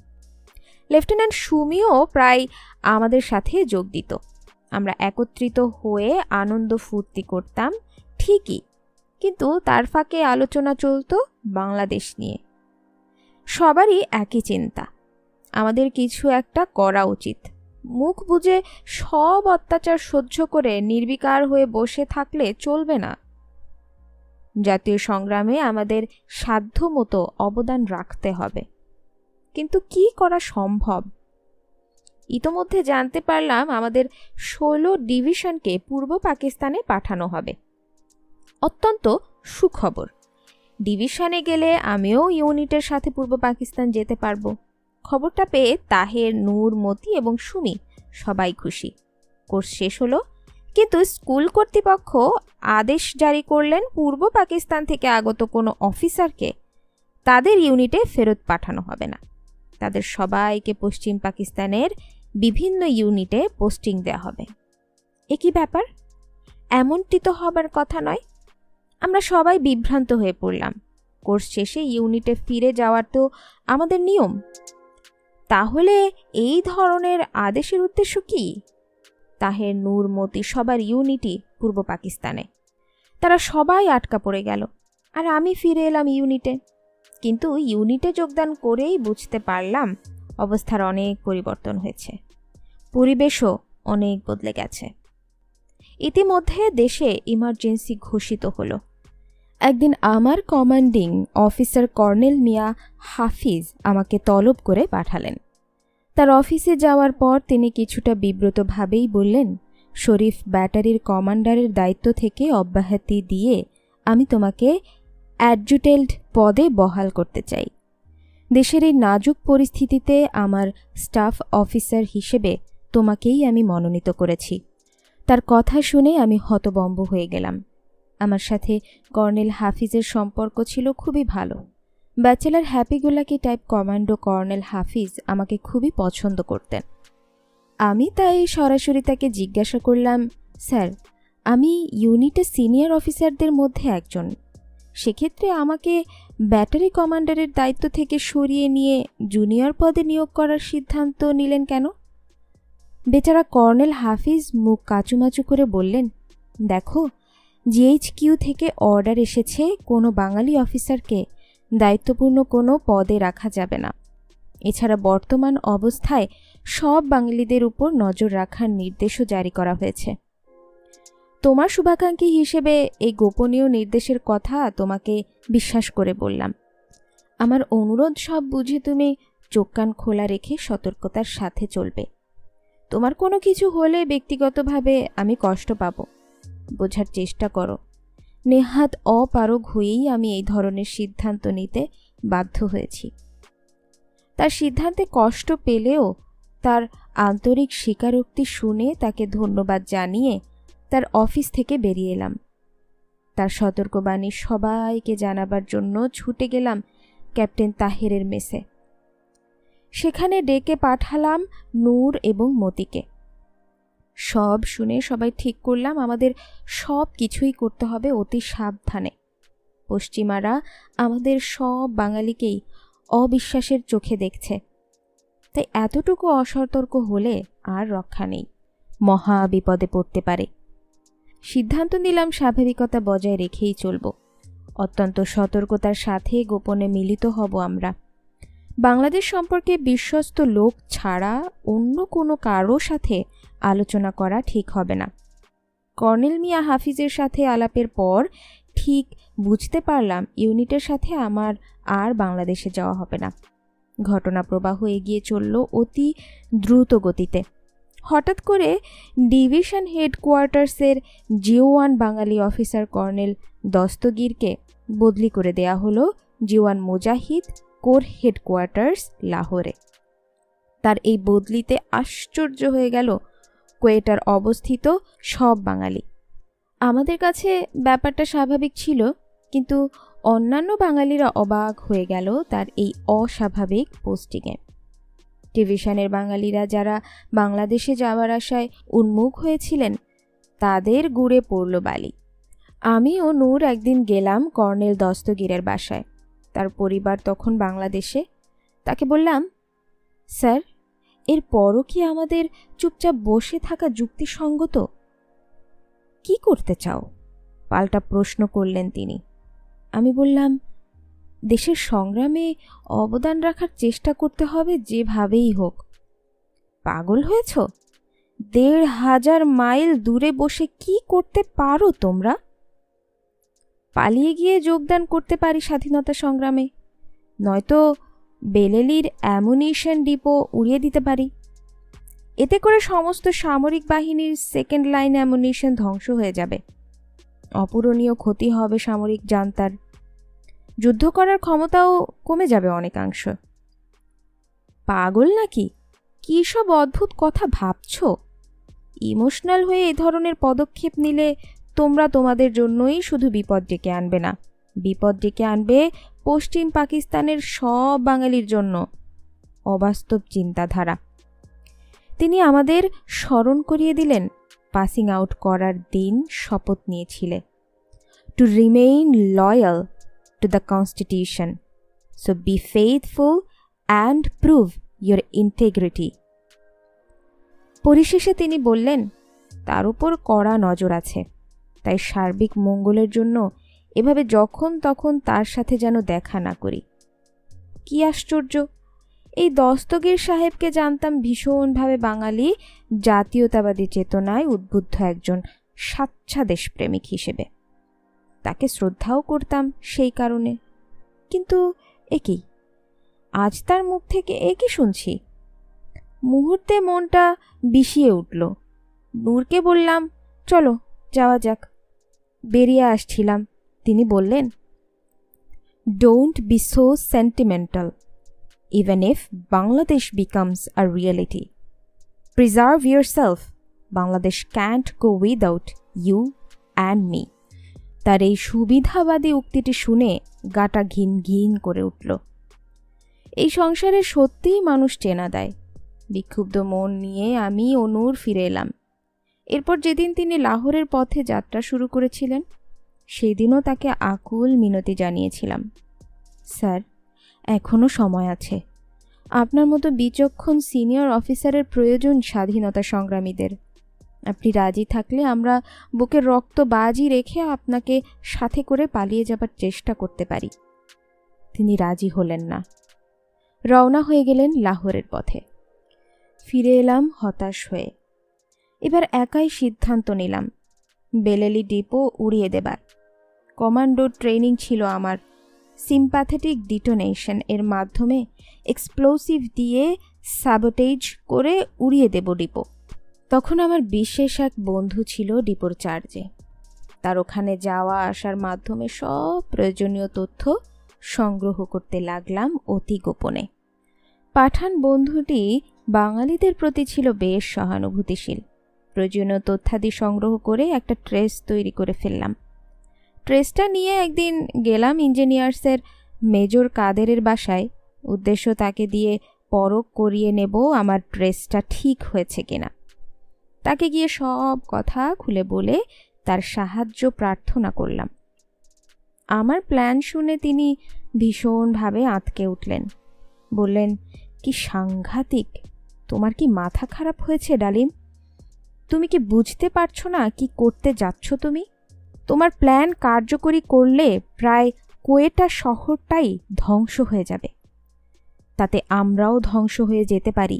লেফটেন্যান্ট সুমিও প্রায় আমাদের সাথে যোগ দিত। আমরা একত্রিত হয়ে আনন্দ ফুর্তি করতাম ঠিকই, কিন্তু তার ফাঁকে আলোচনা চলত বাংলাদেশ নিয়ে। সবারই একই চিন্তা, আমাদের কিছু একটা করা উচিত। মুখ বুজে সব অত্যাচার সহ্য করে নির্বিকার হয়ে বসে থাকলে চলবে না। জাতীয় সংগ্রামে আমাদের সাধ্যমতো অবদান রাখতে হবে। কিন্তু কি করা সম্ভব? ইতোমধ্যে জানতে পারলাম আমাদের 16 ডিভিশনকে পূর্ব পাকিস্তানে পাঠানো হবে। অত্যন্ত সুখবর। ডিভিশনে গেলে আমিও ইউনিটের সাথে পূর্ব পাকিস্তান যেতে পারবো। খবরটা পেয়ে তাহের, নূর, মতি এবং সুমি সবাই খুশি। কোর্স শেষ হলো, কিন্তু স্কুল কর্তৃপক্ষ আদেশ জারি করলেন পূর্ব পাকিস্তান থেকে আগত কোনো অফিসারকে তাদের ইউনিটে ফেরত পাঠানো হবে না। তাদের সবাইকে পশ্চিম পাকিস্তানের বিভিন্ন ইউনিটে পোস্টিং দেওয়া হবে। এ কি ব্যাপার? এমনটি তো হবার কথা নয়। আমরা সবাই বিভ্রান্ত হয়ে পড়লাম। কোর্স শেষে ইউনিটে ফিরে যাওয়ার তো আমাদের নিয়ম। তাহলে এই ধরনের আদেশের উদ্দেশ্য কি? তাহের, নূর, মতি সবার ইউনিটই পূর্ব পাকিস্তানে। তারা সবাই আটকা পড়ে গেল, আর আমি ফিরে এলাম ইউনিটে। কিন্তু ইউনিটে যোগদান করেই বুঝতে পারলাম অবস্থার অনেক পরিবর্তন হয়েছে, পরিবেশও অনেক বদলে গেছে। ইতিমধ্যে দেশে ইমার্জেন্সি ঘোষিত হলো। একদিন আমার কমান্ডিং অফিসার কর্নেল মিয়া হাফিজ আমাকে তলব করে পাঠালেন। তার অফিসে যাওয়ার পর তিনি কিছুটা বিব্রতভাবেই বললেন, শরীফ ব্যাটারির কমান্ডারের দায়িত্ব থেকে অব্যাহতি দিয়ে আমি তোমাকে অ্যাডজুটেন্ট পদে বহাল করতে চাই। দেশের এই নাজুক পরিস্থিতিতে আমার স্টাফ অফিসার হিসেবে তোমাকেই আমি মনোনীত করেছি। তার কথা শুনে আমি হতবম্ব হয়ে গেলাম। আমার সাথে কর্নেল হাফিজের সম্পর্ক ছিল খুবই ভালো। ব্যাচেলার হ্যাপিগুলাকি টাইপ কমান্ডো কর্নেল হাফিজ আমাকে খুবই পছন্দ করতেন। আমি তাই সরাসরি তাকে জিজ্ঞাসা করলাম, স্যার, আমি ইউনিটের সিনিয়র অফিসারদের মধ্যে একজন। সেক্ষেত্রে আমাকে ব্যাটারি কমান্ডারের দায়িত্ব থেকে সরিয়ে নিয়ে জুনিয়র পদে নিয়োগ করার সিদ্ধান্ত নিলেন কেন? বেচারা কর্নেল হাফিজ মুখ কাচুমাচু করে বললেন, দেখো, জিএইচকিউ থেকে অর্ডার এসেছে কোনো বাঙালি অফিসারকে দায়িত্বপূর্ণ কোনো পদে রাখা যাবে না। এছাড়া বর্তমান অবস্থায় সব বাঙালিদের উপর নজর রাখার নির্দেশও জারি করা হয়েছে। তোমার শুভাকাঙ্ক্ষী হিসেবে এই গোপনীয় নির্দেশের কথা তোমাকে বিশ্বাস করে বললাম। আমার অনুরোধ সব বুঝে তুমি চোখ কান খোলা রেখে সতর্কতার সাথে চলবে। তোমার কোনো কিছু হলে ব্যক্তিগতভাবে আমি কষ্ট পাব, বোঝার চেষ্টা করো। নেহাত অপারগ হয়েই আমি এই ধরনের সিদ্ধান্ত নিতে বাধ্য হয়েছি। তার সিদ্ধান্তে কষ্ট পেলেও তার আন্তরিক স্বীকারোক্তি শুনে তাকে ধন্যবাদ জানিয়ে তার অফিস থেকে বেরিয়ে এলাম। তার সতর্কবাণী সবাইকে জানাবার জন্য ছুটে গেলাম ক্যাপ্টেন তাহেরের মেসে। সেখানে ডেকে পাঠালাম নূর এবং মতিকে। সব শুনে সবাই ঠিক করলাম আমাদের সব কিছুই করতে হবে অতি সাবধানে। পশ্চিমারা আমাদের সব বাঙালিকেই অবিশ্বাসের চোখে দেখছে, তাই এতটুকু অসতর্ক হলে আর রক্ষা নেই, মহা বিপদে পড়তে পারে। সিদ্ধান্ত নিলাম স্বাভাবিকতা বজায় রেখেই চলব। অত্যন্ত সতর্কতার সাথে গোপনে মিলিত হব আমরা। বাংলাদেশ সম্পর্কে বিশ্বস্ত লোক ছাড়া অন্য কোনো কারো সাথে আলোচনা করা ঠিক হবে না। কর্নেল মিয়া হাফিজের সাথে আলাপের পর ঠিক বুঝতে পারলাম ইউনিটের সাথে আমার আর বাংলাদেশে যাওয়া হবে না। ঘটনা প্রবাহ এগিয়ে চলল অতি দ্রুত গতিতে। হঠাৎ করে ডিভিশন হেডকোয়ার্টার্সের জিও-1 বাঙালি অফিসার কর্নেল দস্তগীরকে বদলি করে দেয়া হলো জিও-1 মুজাহিদ কোর হেডকোয়ার্টার্স লাহোরে। তার এই বদলিতে আশ্চর্য হয়ে গেল কোয়েটার অবস্থিত সব বাঙালি। আমাদের কাছে ব্যাপারটা স্বাভাবিক ছিল, কিন্তু অন্যান্য বাঙালিরা অবাক হয়ে গেল তার এই অস্বাভাবিক পোস্টিংয়ে। ডিভিশনের বাঙালিরা যারা বাংলাদেশে যাওয়ার আশায় উন্মুখ হয়েছিলেন তাদের গুড়ে পড়ল বালি। আমি ও নূর একদিন গেলাম কর্নেল দস্তগীরের বাসায়। তার পরিবার তখন বাংলাদেশে। তাকে বললাম, স্যার, এর পরও কি আমাদের চুপচাপ বসে থাকা যুক্তিসঙ্গত? কি করতে চাও? পাল্টা প্রশ্ন করলেন তিনি। আমি বললাম, দেশের সংগ্রামে অবদান রাখার চেষ্টা করতে হবে যেভাবেই হোক। পাগল হয়েছ? ১,৫০০ মাইল দূরে বসে কি করতে পারো তোমরা? পালিয়ে গিয়ে যোগদান করতে পারি স্বাধীনতা সংগ্রামে, নয়তো বেলেলির অ্যামুনিশন ডিপো উড়িয়ে দিতে পারি। এতে করে সমস্ত সামরিক বাহিনীর সেকেন্ড লাইন অ্যামুনিশন ধ্বংস হয়ে যাবে। অপূরণীয় ক্ষতি হবে সামরিক জান্তার। যুদ্ধ করার ক্ষমতাও কমে যাবে অনেকাংশ। পাগল নাকি? কী সব অদ্ভুত কথা ভাবছ? ইমোশনাল হয়ে এ ধরনের পদক্ষেপ নিলে তোমরা তোমাদের জন্যই শুধু বিপদ ডেকে আনবে না, বিপদ ডেকে আনবে পশ্চিম পাকিস্তানের সব বাঙালির জন্য। অবাস্তব চিন্তাধারা। তিনি আমাদের স্মরণ করিয়ে দিলেন পাসিং আউট করার দিন শপথ নিয়েছিলে, to remain loyal to the Constitution. So be faithful and prove your integrity. পরিশেষে তিনি বললেন, তার উপর কড়া নজর আছে, তাই সার্বিক মঙ্গলের জন্য এভাবে যখন তখন তার সাথে যেন দেখা না করি। কি আশ্চর্য! এই দস্তগীর সাহেবকে জানতাম ভীষণভাবে বাঙালি জাতীয়তাবাদী চেতনায় উদ্বুদ্ধ একজন সাচ্চা দেশপ্রেমিক হিসেবে। তাকে শ্রদ্ধাও করতাম সেই কারণে। কিন্তু একই, আজ তার মুখ থেকে একই শুনছি। মুহূর্তে মনটা বিষিয়ে উঠল। নূরকে বললাম, চলো যাওয়া যাক। বেরিয়ে আসছিলাম, তিনি বললেন, don't be so sentimental, even if Bangladesh becomes a reality. Preserve yourself, Bangladesh can't go without you and me. তার এই সুবিধাবাদী উক্তিটি শুনে গাটা ঘিন ঘিন করে উঠল। এই সংসারে সত্যিই মানুষ চেনা দেয়। বিক্ষুব্ধ মন নিয়ে আমি ও নূর ফিরে এলাম। এরপর যেদিন তিনি লাহোরের পথে যাত্রা শুরু করেছিলেন, সেদিনও তাকে আকুল মিনতি জানিয়েছিলাম, স্যার, এখনও সময় আছে। আপনার মতো বিচক্ষণ সিনিয়র অফিসারের প্রয়োজন স্বাধীনতা সংগ্রামীদের। আপনি রাজি থাকলে আমরা বুকের রক্ত বাজি রেখে আপনাকে সাথে করে পালিয়ে যাবার চেষ্টা করতে পারি। তিনি রাজি হলেন না। রওনা হয়ে গেলেন লাহোরের পথে। ফিরে এলাম হতাশ হয়ে। এবার একাই সিদ্ধান্ত নিলাম বেলেলি ডিপো উড়িয়ে দেবার। কমান্ডো ট্রেনিং ছিল আমার, সিম্প্যাথেটিক ডিটোনেশন এর মাধ্যমে এক্সপ্লোসিভ দিয়ে স্যাবোটেজ করে উড়িয়ে দেব ডিপো। তখন আমার বিশেষ এক বন্ধু ছিল ডিপোর চার্জে। তার ওখানে যাওয়া আসার মাধ্যমে সব প্রয়োজনীয় তথ্য সংগ্রহ করতে লাগলাম অতি গোপনে। পাঠান বন্ধুটি বাঙালিদের প্রতি ছিল বেশ সহানুভূতিশীল। প্রয়োজনীয় তথ্যাদি সংগ্রহ করে একটা ট্রেস তৈরি করে ফেললাম। ট্রেসটা নিয়ে একদিন গেলাম ইঞ্জিনিয়ার্সের মেজর কাদেরের বাসায়। উদ্দেশ্য তাকে দিয়ে পরখ করিয়ে নেব আমার ট্রেসটা ঠিক হয়েছে কিনা। তাকে গিয়ে সব কথা খুলে বলে তার সাহায্য প্রার্থনা করলাম। আমার প্ল্যান শুনে তিনি ভীষণভাবে আঁতকে উঠলেন। বললেন, কি সাংঘাতিক! তোমার কি মাথা খারাপ হয়েছে ডালিম? তুমি কি বুঝতে পারছো না কি করতে যাচ্ছ তুমি? তোমার প্ল্যান কার্যকরী করলে প্রায় কোয়েটা শহরটাই ধ্বংস হয়ে যাবে। তাতে আমরাও ধ্বংস হয়ে যেতে পারি।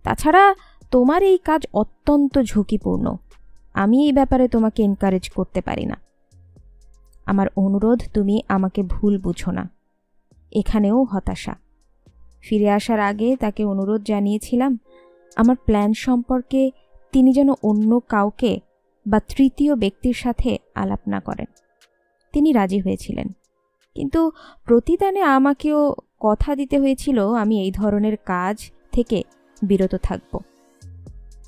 তাছাড়া তোমার এই কাজ অত্যন্ত ঝুঁকিপূর্ণ। আমি এই ব্যাপারে তোমাকে এনকারেজ করতে পারি না। আমার অনুরোধ তুমি আমাকে ভুল বুঝো না। এখানেও হতাশা। ফিরে আসার আগে তাকে অনুরোধ জানিয়েছিলাম আমার প্ল্যান সম্পর্কে তিনি যেন অন্য কাউকে বা তৃতীয় ব্যক্তির সাথে আলাপ না করেন। তিনি রাজি হয়েছিলেন, কিন্তু প্রতিদানে আমাকেও কথা দিতে হয়েছিল আমি এই ধরনের কাজ থেকে বিরত থাকব।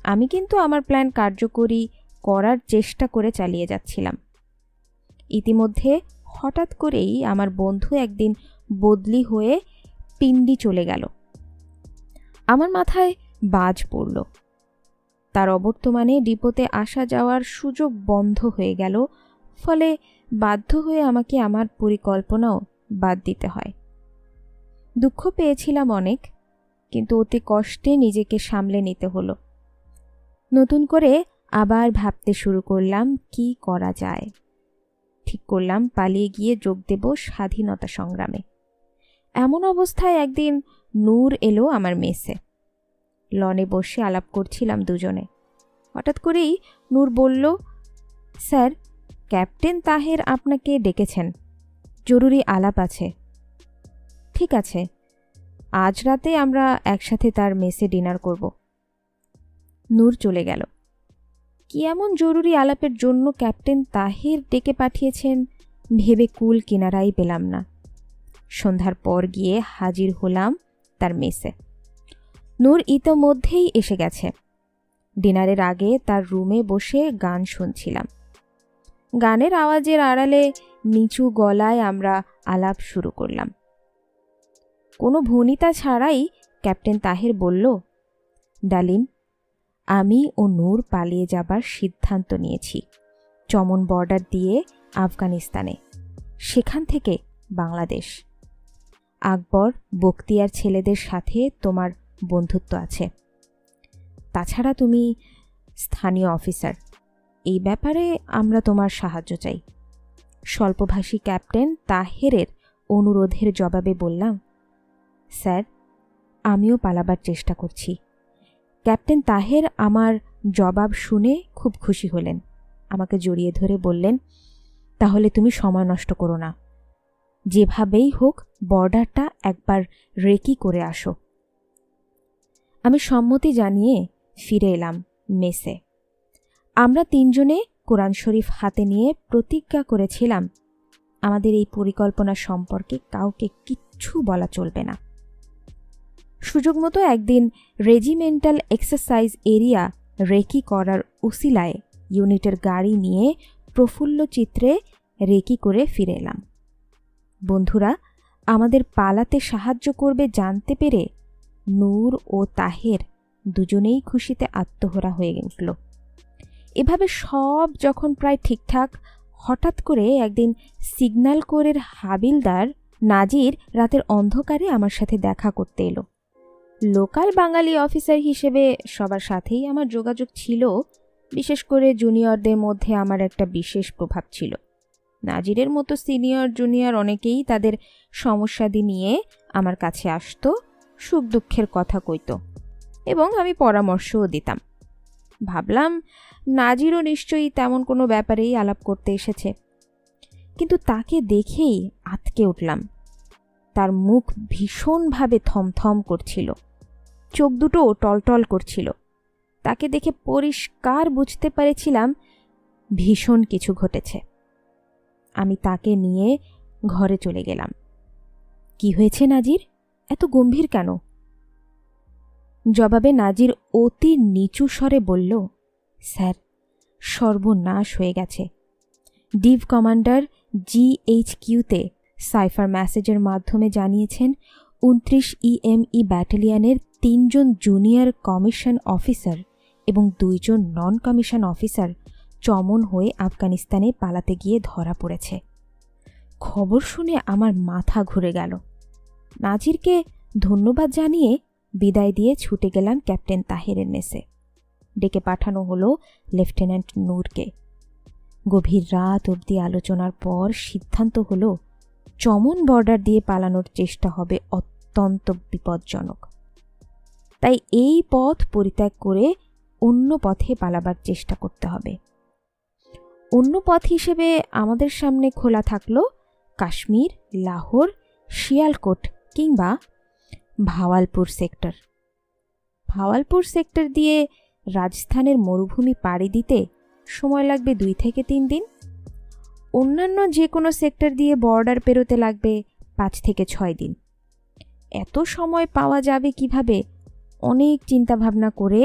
আমি কিন্তু আমার প্ল্যান কার্যকরী করার চেষ্টা করে চালিয়ে যাচ্ছিলাম। ইতিমধ্যে হঠাৎ করেই আমার বন্ধু একদিন বদলি হয়ে পিন্ডি চলে গেল। আমার মাথায় বাজ পড়ল। তার অবর্তমানে ডিপোতে আসা যাওয়ার সুযোগ বন্ধ হয়ে গেল। ফলে বাধ্য হয়ে আমাকে আমার পরিকল্পনাও বাদ দিতে হয়। দুঃখ পেয়েছিলাম অনেক, কিন্তু অতি কষ্টে নিজেকে সামলে নিতে হলো। নতুন করে আবার ভাবতে শুরু করলাম কি করা যায়। ঠিক করলাম পালিয়ে গিয়ে যোগ দেব স্বাধীনতা সংগ্রামে। এমন অবস্থায় একদিন নূর এলো আমার মেসে। লনে বসে আলাপ করছিলাম দুজনে। হঠাৎ করেই নূর বলল, স্যার, ক্যাপ্টেন তাহের আপনাকে ডেকেছেন, জরুরি আলাপ আছে। ঠিক আছে, আজ রাতে আমরা একসাথে তার মেসে ডিনার করব। নূর চলে গেল। কি এমন জরুরি আলাপের জন্য ক্যাপ্টেন তাহের ডেকে পাঠিয়েছেন ভেবে কুল কিনারাই পেলাম না। সন্ধ্যার পর গিয়ে হাজির হলাম তার মেসে। নূর ইতোমধ্যেই এসে গেছে। ডিনারের আগে তার রুমে বসে গান শুনছিলাম। গানের আওয়াজের আড়ালে নিচু গলায় আমরা আলাপ শুরু করলাম। কোনো ভনিতা ছাড়াই ক্যাপ্টেন তাহের বলল, ডালিম, আমি ও নূর পালিয়ে যাবার সিদ্ধান্ত নিয়েছি চমন বর্ডার দিয়ে আফগানিস্তানে, সেখান থেকে বাংলাদেশ। আকবর, বখতিয়ার ছেলেদের সাথে তোমার বন্ধুত্ব আছে। তাছাড়া তুমি স্থানীয় অফিসার। এই ব্যাপারে আমরা তোমার সাহায্য চাই। স্বল্পভাষী ক্যাপ্টেন তাহেরের অনুরোধের জবাবে বললাম, স্যার, আমিও পালাবার চেষ্টা করছি। ক্যাপ্টেন তাহের আমার জবাব শুনে খুব খুশি হলেন। আমাকে জড়িয়ে ধরে বললেন, তাহলে তুমি সময় নষ্ট করো না, যেভাবেই হোক বর্ডারটা একবার রেকি করে আসো। আমি সম্মতি জানিয়ে ফিরে এলাম মেসে। আমরা তিনজনে কোরআন শরীফ হাতে নিয়ে প্রতিজ্ঞা করেছিলাম আমাদের এই পরিকল্পনা সম্পর্কে কাউকে কিচ্ছু বলা চলবে না। সুযোগ মতো একদিন রেজিমেন্টাল এক্সারসাইজ এরিয়া রেকি করার উসিলায় ইউনিটের গাড়ি নিয়ে প্রফুল্ল চিত্রে রেকি করে ফিরে এলাম। বন্ধুরা আমাদের পালাতে সাহায্য করবে জানতে পেরে নূর ও তাহের দুজনেই খুশিতে আত্মহরা হয়ে উঠল। এভাবে সব যখন প্রায় ঠিকঠাক, হঠাৎ করে একদিন সিগন্যাল কোরের হাবিলদার নাজির রাতের অন্ধকারে আমার সাথে দেখা করতে এলো। লোকাল বাঙালি অফিসার হিসেবে সবার সাথেই আমার যোগাযোগ ছিল, বিশেষ করে জুনিয়রদের মধ্যে আমার একটা বিশেষ প্রভাব ছিল। নাজিরের মতো সিনিয়র জুনিয়র অনেকেই তাদের সমস্যাদি নিয়ে আমার কাছে আসতো, সুখ দুঃখের কথা কইতো এবং আমি পরামর্শও দিতাম। ভাবলাম নাজিরও নিশ্চয়ই তেমন কোনো ব্যাপারেই আলাপ করতে এসেছে। কিন্তু তাকে দেখেই আঁতকে উঠলাম। তার মুখ ভীষণভাবে থমথম করছিল, চোখ দুটো টলটল করছিল। তাকে দেখে পরিষ্কার বুঝতে পেরেছিলাম ভীষণ কিছু ঘটেছে। আমি তাকে নিয়ে ঘরে চলে গেলাম। কি হয়েছে নাজির, এত গম্ভীর কেন? জবাবে নাজির অতি নিচু স্বরে বলল, স্যার, সর্বনাশ হয়ে গেছে। ডিভ কমান্ডার GHQতে সাইফার মেসেজের মাধ্যমে জানিয়েছেন 29 EME ব্যাটালিয়নের 3 জন জুনিয়র কমিশন অফিসার এবং 2 জন নন কমিশন অফিসার চমন হয়ে আফগানিস্তানে পালাতে গিয়ে ধরা পড়েছে। খবর শুনে আমার মাথা ঘুরে গেল। নাজিরকে ধন্যবাদ জানিয়ে বিদায় দিয়ে ছুটে গেলাম ক্যাপ্টেন তাহেরের মেসে। ডেকে পাঠানো হলো লেফটেন্যান্ট নূরকে। গভীর রাত অবধি আলোচনার পর সিদ্ধান্ত হলো চমন বর্ডার দিয়ে পালানোর চেষ্টা হবে অত্যন্ত বিপজ্জনক। তাই এই পথ পরিত্যাগ করে অন্য পথে পালাবার চেষ্টা করতে হবে। অন্য পথ হিসেবে আমাদের সামনে খোলা থাকলো কাশ্মীর, লাহোর, শিয়ালকোট কিংবা ভাওয়ালপুর সেক্টর। ভাওয়ালপুর সেক্টর দিয়ে রাজস্থানের মরুভূমি পাড়ি দিতে সময় লাগবে 2 থেকে 3 দিন। অন্যান্য যে কোনো সেক্টর দিয়ে বর্ডার পেরোতে লাগবে 5 থেকে 6 দিন। এত সময় পাওয়া যাবে কিভাবে? অনেক চিন্তাভাবনা করে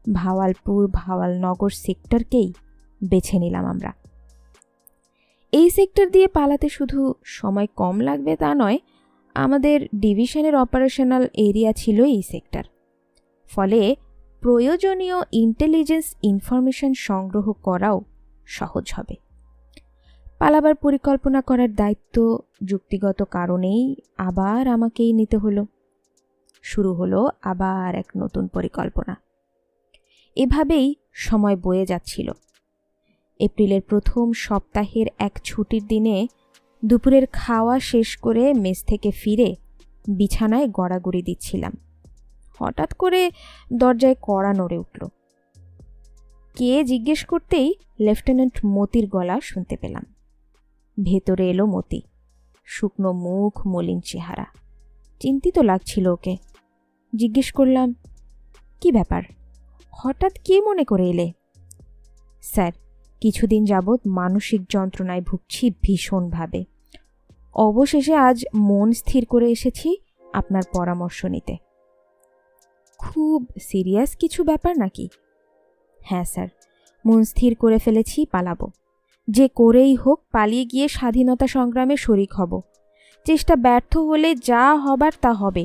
ভাওয়ালপুর ভাওয়ালনগর সেক্টরকেই বেছে নিলাম আমরা। এই সেক্টর দিয়ে পালাতে শুধু সময় কম লাগবে তা নয়, আমাদের ডিভিশনের অপারেশনাল এরিয়া ছিল এই সেক্টর। ফলে প্রয়োজনীয় ইন্টেলিজেন্স ইনফরমেশন সংগ্রহ করাও সহজ হবে। পালাবার পরিকল্পনা করার দায়িত্ব যুক্তিগত কারণেই আবার আমাকেই নিতে হলো। শুরু হলো আবার এক নতুন পরিকল্পনা। এভাবেই সময় বয়ে যাচ্ছিল। এপ্রিলের প্রথম সপ্তাহের এক ছুটির দিনে দুপুরের খাওয়া শেষ করে মেস থেকে ফিরে বিছানায় গড়াগড়ি দিচ্ছিলাম। হঠাৎ করে দরজায় কড়া নড়ে উঠল। কে জিজ্ঞেস করতেই লেফটেন্যান্ট মতির গলা শুনতে পেলাম। ভেতরে এলো মতি, শুকনো মুখ, মলিন চেহারা। চিন্তিত লাগছিল ওকে। জিজ্ঞেস করলাম, কি ব্যাপার, হঠাৎ কি মনে করে এলে? স্যার, কিছুদিন যাবৎ মানসিক যন্ত্রণায় ভুগছি ভীষণভাবে। অবশেষে আজ মন স্থির করে এসেছি আপনার পরামর্শ নিতে। খুব সিরিয়াস কিছু ব্যাপার নাকি? হ্যাঁ স্যার, মন স্থির করে ফেলেছি, পালাবো। যে করেই হোক পালিয়ে গিয়ে স্বাধীনতা সংগ্রামে শরিক হব। চেষ্টা ব্যর্থ হলে যা হবার তা হবে।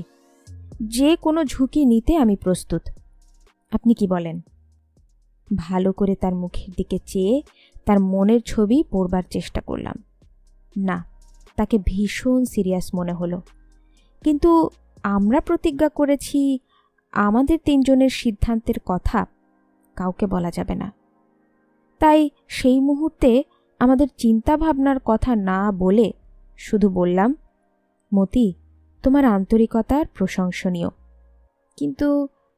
যে কোনো ঝুঁকি নিতে আমি প্রস্তুত। আপনি কি বলেন? ভালো করে তার মুখের দিকে চেয়ে তার মনের ছবি পড়বার চেষ্টা করলাম। না, তাকে ভীষণ সিরিয়াস মনে হলো। কিন্তু আমরা প্রতিজ্ঞা করেছি আমাদের 3 জনের সিদ্ধান্তের কথা কাউকে বলা যাবে না। তাই সেই মুহূর্তে আমাদের চিন্তা ভাবনার কথা না বলে শুধু বললাম, মতি, তোমার আন্তরিকতার প্রশংসনীয়, কিন্তু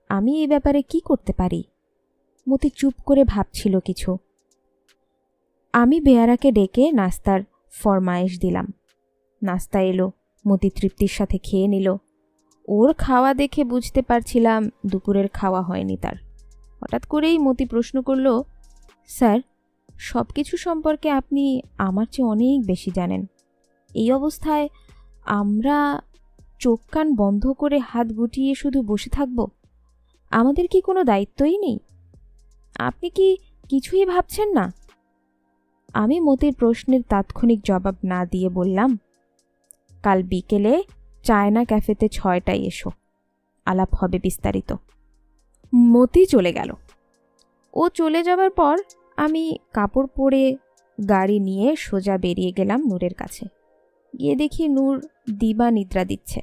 আমি এই ব্যাপারে কি করতে পারি? মতি চুপ করে ভাবছিল কিছু। আমি বেয়ারাকে ডেকে নাস্তার ফরমায়েশ দিলাম। নাস্তা এলো, মতি তৃপ্তির সাথে খেয়ে নিল। ওর খাওয়া দেখে বুঝতে পারছিলাম দুপুরের খাওয়া হয়নি তার। হঠাৎ করেই মতি প্রশ্ন করল, স্যার, সব কিছু সম্পর্কে আপনি আমার চেয়ে অনেক বেশি জানেন। এই অবস্থায় আমরা চোখ কান বন্ধ করে হাত গুটিয়ে শুধু বসে থাকব? আমাদের কি কোনো দায়িত্বই নেই? আপনি কি কিছুই ভাবছেন না? আমি মতির প্রশ্নের তাৎক্ষণিক জবাব না দিয়ে বললাম, কাল বিকেলে চায়না ক্যাফেতে 6টায় এসো, আলাপ হবে বিস্তারিত। মতি চলে গেল। ও চলে যাবার পর আমি কাপড় পরে গাড়ি নিয়ে সোজা বেরিয়ে গেলাম নূরের কাছে। গিয়ে দেখি নূর দিবা নিদ্রা দিচ্ছে।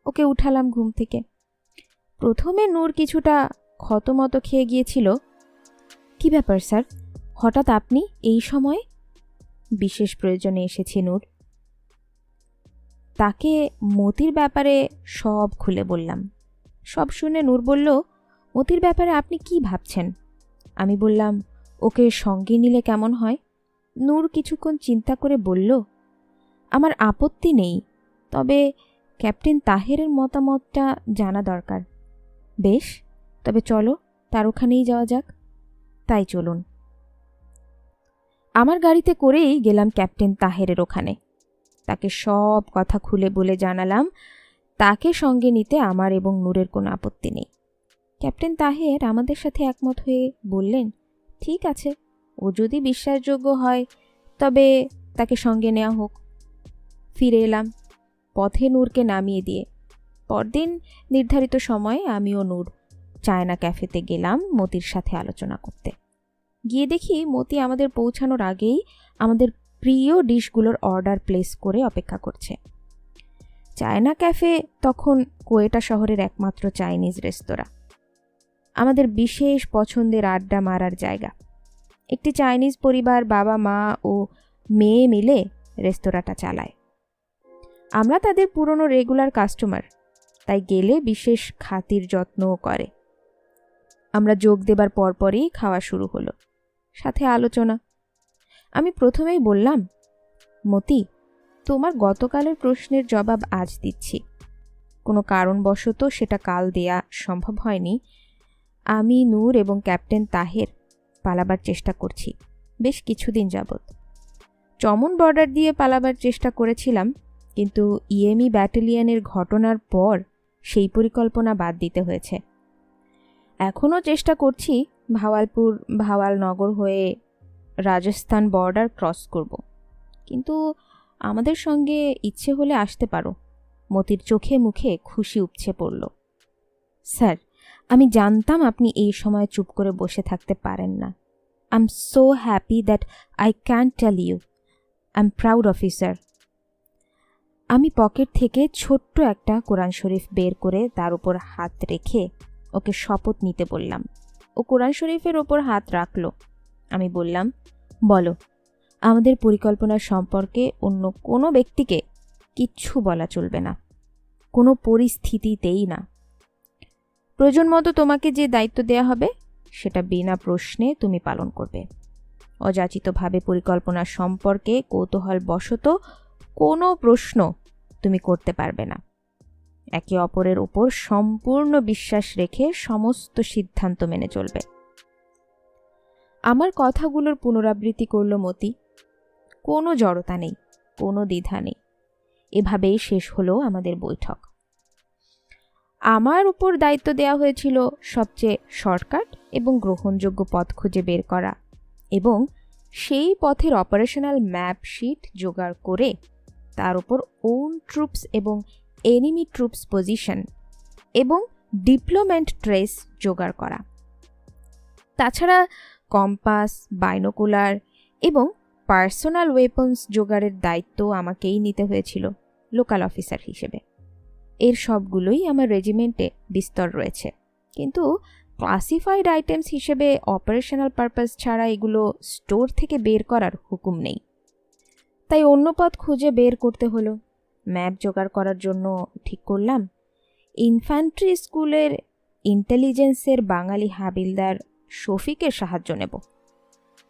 ওকে উঠালাম ঘুম থেকে। প্রথমে নূর কিছুটা ক্ষতমত খেয়ে গিয়েছিল। কি ব্যাপার স্যার, হঠাৎ আপনি এই সময়? বিশেষ প্রয়োজনে এসেছি নূর। তাকে মতির ব্যাপারে সব খুলে বললাম। সব শুনে নূর বলল, মতির ব্যাপারে আপনি কি ভাবছেন? আমি বললাম, ওকে সঙ্গে নিলে কেমন হয়? নূর কিছুক্ষণ চিন্তা করে বলল, আমার আপত্তি নেই, তবে ক্যাপ্টেন তাহেরের মতামতটা জানা দরকার। বেশ, তবে চলো তার ওখানেই যাওয়া যাক। তাই চলুন। আমার গাড়িতে করেই গেলাম ক্যাপ্টেন তাহেরের ওখানে। তাকে সব কথা খুলে বলে জানালাম তাকে সঙ্গে নিতে আমার এবং নূরের কোনো আপত্তি নেই। ক্যাপ্টেন তাহের আমাদের সাথে একমত হয়ে বললেন, ঠিক আছে, ও যদি বিশ্বাসযোগ্য হয় তবে তাকে সঙ্গে নেওয়া হোক। ফিরে এলাম পথে নূরকে নামিয়ে দিয়ে। পরদিন নির্ধারিত সময়ে আমি ও নূর চায়না ক্যাফেতে গেলাম মতির সাথে আলোচনা করতে। গিয়ে দেখি মতি আমাদের পৌঁছানোর আগেই আমাদের প্রিয় ডিশগুলোর অর্ডার প্লেস করে অপেক্ষা করছে। চায়না ক্যাফে তখন কোয়েটা শহরের একমাত্র চাইনিজ রেস্তোরাঁ, আমাদের বিশেষ পছন্দের আড্ডা মারার জায়গা। একটি চাইনিজ পরিবার, বাবা মা ও মেয়ে মিলে রেস্তোরাঁটা চালায়। আমরা তাদের পুরনো রেগুলার কাস্টমার, তাই গেলে বিশেষ খাতির যত্নও করে। আমরা যোগ দেবার পরপরই খাওয়া শুরু হলো, সাথে আলোচনা। আমি প্রথমেই বললাম, মতি, তোমার গতকালের প্রশ্নের জবাব আজ দিচ্ছি। কোনো কারণবশত সেটা কাল দেয়া সম্ভব হয়নি। আমি, নূর এবং ক্যাপ্টেন তাহের পালাবার চেষ্টা করছি বেশ কিছুদিন যাবৎ। চমন বর্ডার দিয়ে পালাবার চেষ্টা করেছিলাম, কিন্তু ইএমই ব্যাটালিয়নের ঘটনার পর সেই পরিকল্পনা বাদ দিতে হয়েছে। এখনও চেষ্টা করছি ভাওয়ালনগর হয়ে রাজস্থান বর্ডার ক্রস করব, কিন্তু আমাদের সঙ্গে ইচ্ছে হলে আসতে পারো। মতির চোখে মুখে খুশি উপছে পড়ল। স্যার, আমি জানতাম আপনি এই সময় চুপ করে বসে থাকতে পারেন না। I am so happy that I can tell you I am proud of you sir. আমি পকেট থেকে ছোট্ট একটা কোরআন শরীফ বের করে তার উপর হাত রেখে ওকে শপথ নিতে বললাম। ও কোরআন শরীফের ওপর হাত রাখল। আমি বললাম, বলো, আমাদের পরিকল্পনা সম্পর্কে অন্য কোনো ব্যক্তিকে কিচ্ছু বলা চলবে না, কোনো পরিস্থিতিতেই না। প্রয়োজন মতো তোমাকে যে দায়িত্ব দেয়া হবে সেটা বিনা প্রশ্নে তুমি পালন করবে। অযাচিতভাবে পরিকল্পনা সম্পর্কে কৌতূহলবশত কোনো প্রশ্ন তুমি করতে পারবে না। একে অপরের উপর সম্পূর্ণ বিশ্বাস রেখে সমস্ত সিদ্ধান্ত মেনে চলবে। আমার কথাগুলোর পুনরাবৃত্তি করল মতি। কোনো জড়তা নেই, কোনো দ্বিধা নেই। এভাবেই শেষ হলো আমাদের বৈঠক। আমার উপর দায়িত্ব দেওয়া হয়েছিল সবচেয়ে শর্টকাট এবং গ্রহণযোগ্য পথ খুঁজে বের করা এবং সেই পথের অপারেশনাল ম্যাপ শিট জোগাড় করে তার উপর ওন ট্রুপস এবং এনিমি ট্রুপস পজিশন এবং ডিপ্লয়মেন্ট ট্রেস জোগাড় করা। তাছাড়া কম্পাস, বাইনোকুলার এবং পার্সোনাল ওয়েপন্স জোগাড়ের দায়িত্ব আমাকেই নিতে হয়েছিল লোকাল অফিসার হিসেবে। এর সবগুলোই আমার রেজিমেন্টে বিস্তর রয়েছে, কিন্তু ক্লাসিফাইড আইটেমস হিসেবে অপারেশনাল পারপাস ছাড়া এগুলো স্টোর থেকে বের করার হুকুম নেই। তাই অন্য পথ খুঁজে বের করতে হলো। ম্যাপ জোগাড় করার জন্য ঠিক করলাম ইনফ্যান্ট্রি স্কুলের ইন্টেলিজেন্সের বাঙালি হাবিলদার শফিকের সাহায্য নেব।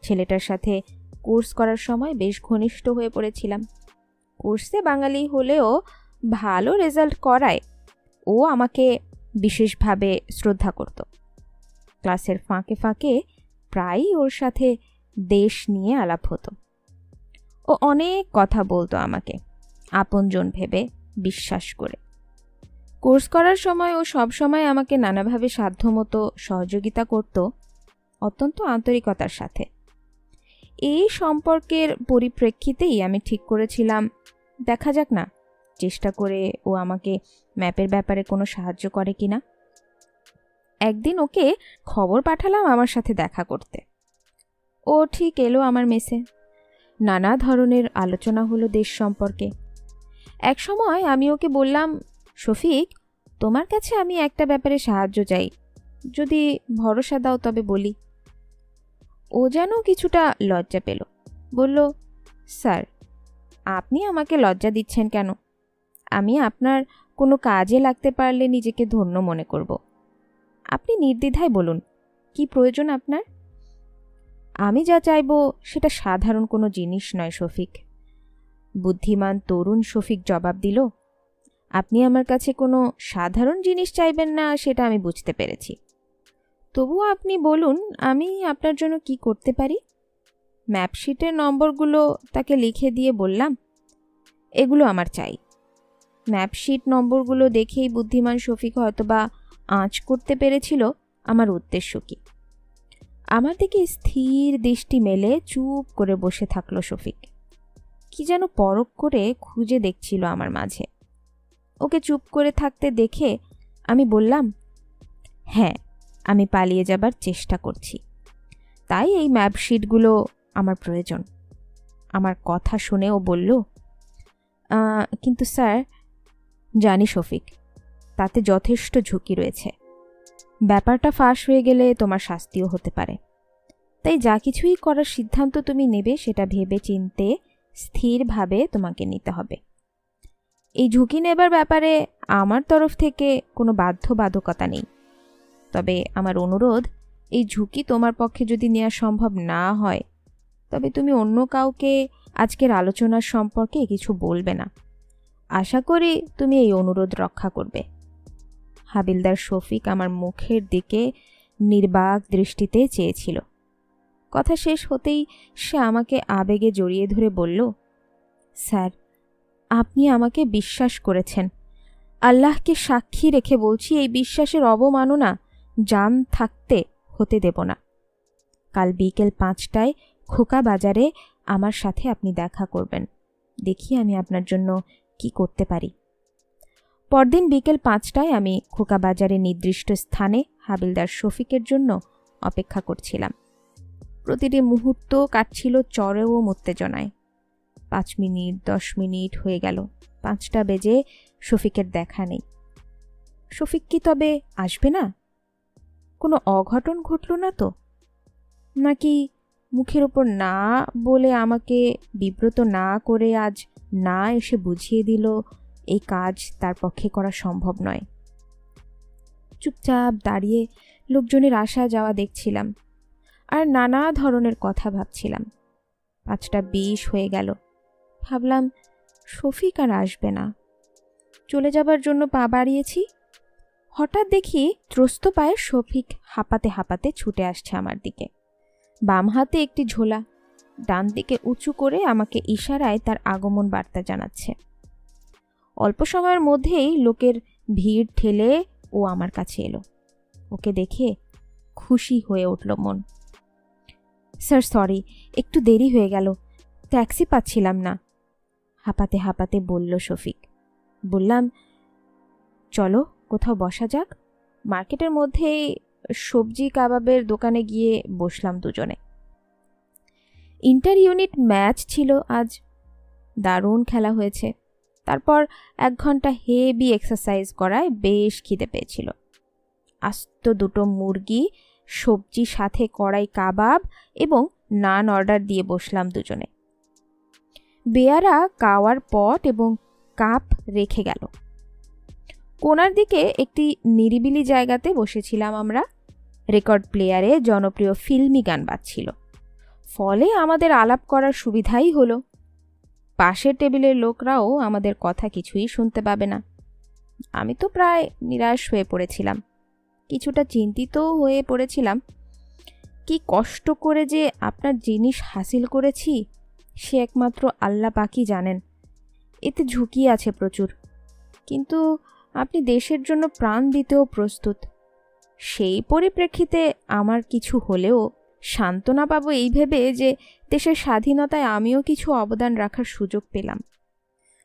ছেলেটার সাথে কোর্স করার সময় বেশ ঘনিষ্ঠ হয়ে পড়েছিলাম। কোর্সে বাঙালি হলেও ভালো রেজাল্ট করায় ও আমাকে বিশেষভাবে শ্রদ্ধা করত। ক্লাসের ফাঁকে ফাঁকে প্রায়ই ওর সাথে দেশ নিয়ে আলাপ হতো। ও অনেক কথা বলতো আমাকে আপনজন ভেবে, বিশ্বাস করে। কোর্স করার সময় ও সবসময় আমাকে নানাভাবে সাধ্যমতো সহযোগিতা করত, অত্যন্ত আন্তরিকতার সাথে। এই সম্পর্কের পরিপ্রেক্ষিতেই আমি ঠিক করেছিলাম, দেখা যাক না, চেষ্টা করে ও আমাকে ম্যাপের ব্যাপারে কোনো সাহায্য করে কিনা। একদিন ওকে খবর পাঠালাম আমার সাথে দেখা করতে। ও ঠিক এলো আমার মেসে। নানা ধরনের আলোচনা হলো দেশ সম্পর্কে। এক সময় আমি ওকে বললাম, শফিক, তোমার কাছে আমি একটা ব্যাপারে সাহায্য চাই, যদি ভরসা দাও তবে বলি। ও যেন কিছুটা লজ্জা পেল। বলল, স্যার, আপনি আমাকে লজ্জা দিচ্ছেন কেন? আমি আপনার কোনো কাজে লাগতে পারলে নিজেকে ধন্য মনে করব। আপনি নির্দ্বিধায় বলুন, কি প্রয়োজন আপনার? আমি যা চাইব সেটা সাধারণ কোনো জিনিস নয় শফিক। বুদ্ধিমান তরুণ শফিক জবাব দিল, আপনি আমার কাছে কোনো সাধারণ জিনিস চাইবেন না সেটা আমি বুঝতে পেরেছি। তবুও আপনি বলুন আমি আপনার জন্য কি করতে পারি। ম্যাপশিটের নম্বরগুলো তাকে লিখে দিয়ে বললাম, এগুলো আমার চাই। ম্যাপশিট নম্বরগুলো দেখেই বুদ্ধিমান শফিক হয়তোবা আঁচ করতে পেরেছিল আমার উদ্দেশ্য কি। আমার দিকে স্থির দৃষ্টি মেলে চুপ করে বসে থাকলো শফিক। কি যেন পরখ করে খুঁজে দেখছিল আমার মাঝে। ওকে চুপ করে থাকতে দেখে আমি বললাম, হ্যাঁ, আমি পালিয়ে যাবার চেষ্টা করছি, তাই এই ম্যাপশিটগুলো আমার প্রয়োজন। আমার কথা শুনে ও বলল, কিন্তু স্যার। জানি শফিক, তাতে যথেষ্ট ঝুঁকি রয়েছে। ব্যাপারটা ফাঁস হয়ে গেলে তোমার শাস্তিও হতে পারে। তাই যা কিছুই করার সিদ্ধান্ত তুমি নেবে সেটা ভেবে চিনতে স্থিরভাবে তোমাকে নিতে হবে। এই ঝুঁকি নেবার ব্যাপারে আমার তরফ থেকে কোনো বাধ্যবাধকতা নেই। তবে আমার অনুরোধ, এই ঝুঁকি তোমার পক্ষে যদি নেওয়া সম্ভব না হয় তবে তুমি অন্য কাউকে আজকের আলোচনার সম্পর্কে কিছু বলবে না। আশা করি তুমি এই অনুরোধ রক্ষা করবে। হাবিলদার শফিক আমার মুখের দিকে নির্বাক দৃষ্টিতে চেয়েছিল। কথা শেষ হতেই সে আমাকে আবেগে জড়িয়ে ধরে বলল, স্যার, আপনি আমাকে বিশ্বাস করেছেন। আল্লাহকে সাক্ষী রেখে বলছি, এই বিশ্বাসের অবমাননা জান থাকতে হতে দেব না। কাল বিকেল 5টায় খোকা বাজারে আমার সাথে আপনি দেখা করবেন। দেখি আমি আপনার জন্য কি করতে পারি। পরদিন বিকেল 5টায় আমি খোকা বাজারে নির্দিষ্ট স্থানে হাবিলদার শফিকের জন্য অপেক্ষা করছিলাম। প্রতিটি মুহূর্ত কাটছিল চড়ে ও উত্তেজনায়। 5 মিনিট 10 মিনিট হয়ে গেল, 5টা বেজে শফিকের দেখা নেই। শফিক কি তবে আসবে না? কোনো অঘটন ঘটল না তো? নাকি মুখের ওপর না বলে আমাকে বিব্রত না করে আজ না এসে বুঝিয়ে দিল এই কাজ তার পক্ষে করা সম্ভব নয়? চুপচাপ দাঁড়িয়ে লোকজনের আসা যাওয়া দেখছিলাম আর নানা ধরনের কথা ভাবছিলাম। 5:20 হয়ে গেল। ভাবলাম শফিক আর আসবে না। চলে যাবার জন্য পা বাড়িয়েছি। হঠাৎ দেখি ত্রস্ত পায়ে শফিক হাঁপাতে হাঁপাতে ছুটে আসছে আমার দিকে। বাম হাতে একটি ঝোলা, ডান দিকে উঁচু করে আমাকে ইশারায় তার আগমন বার্তা জানাচ্ছে। অল্প সময়ের মধ্যেই লোকের ভিড় ঠেলে ও আমার কাছে এলো। ওকে দেখে খুশি হয়ে উঠল মন। স্যার, সরি, একটু দেরি হয়ে গেল, ট্যাক্সি পাচ্ছিলাম না, হাঁপাতে হাঁপাতে বলল শফিক। বললাম, চলো কোথাও বসা যাক। মার্কেটের মধ্যেই সবজি কাবাবের দোকানে গিয়ে বসলাম দুজনে। ইন্টার ইউনিট ম্যাচ ছিল আজ। দারুণ খেলা হয়েছে। তারপর 1 ঘন্টা হেভি এক্সারসাইজ করায় বেশ খিদে পেয়েছিল। আস্ত 2টো মুরগি, সবজি, সাথে কড়াই কাবাব এবং নান অর্ডার দিয়ে বসলাম দুজনে। বেয়ারা কাওয়ার পট এবং কাপ রেখে গেল। কোনার দিকে একটি নিরিবিলি জায়গাতে বসেছিলাম আমরা। রেকর্ড প্লেয়ারে জনপ্রিয় ফিল্মি গান বাজছিল। ফলে আমাদের আলাপ করার সুবিধাই হলো। পাশের টেবিলের লোকরাও আমাদের কথা কিছুই শুনতে পাবে না। আমি তো প্রায় নিরাশ হয়ে পড়েছিলাম, কিছুটা চিন্তিতও হয়ে পড়েছিলাম। কি কষ্ট করে যে আপনার জিনিস হাসিল করেছি সে একমাত্র আল্লাহ পাকই জানেন। এতে ঝুঁকি আছে প্রচুর, কিন্তু আপনি দেশের জন্য প্রাণ দিতেও প্রস্তুত। সেই পরিপ্রেক্ষিতে আমার কিছু হলেও সান্ত্বনা পাবো এই ভেবে যে দেশের স্বাধীনতায় আমিও কিছু অবদান রাখার সুযোগ পেলাম।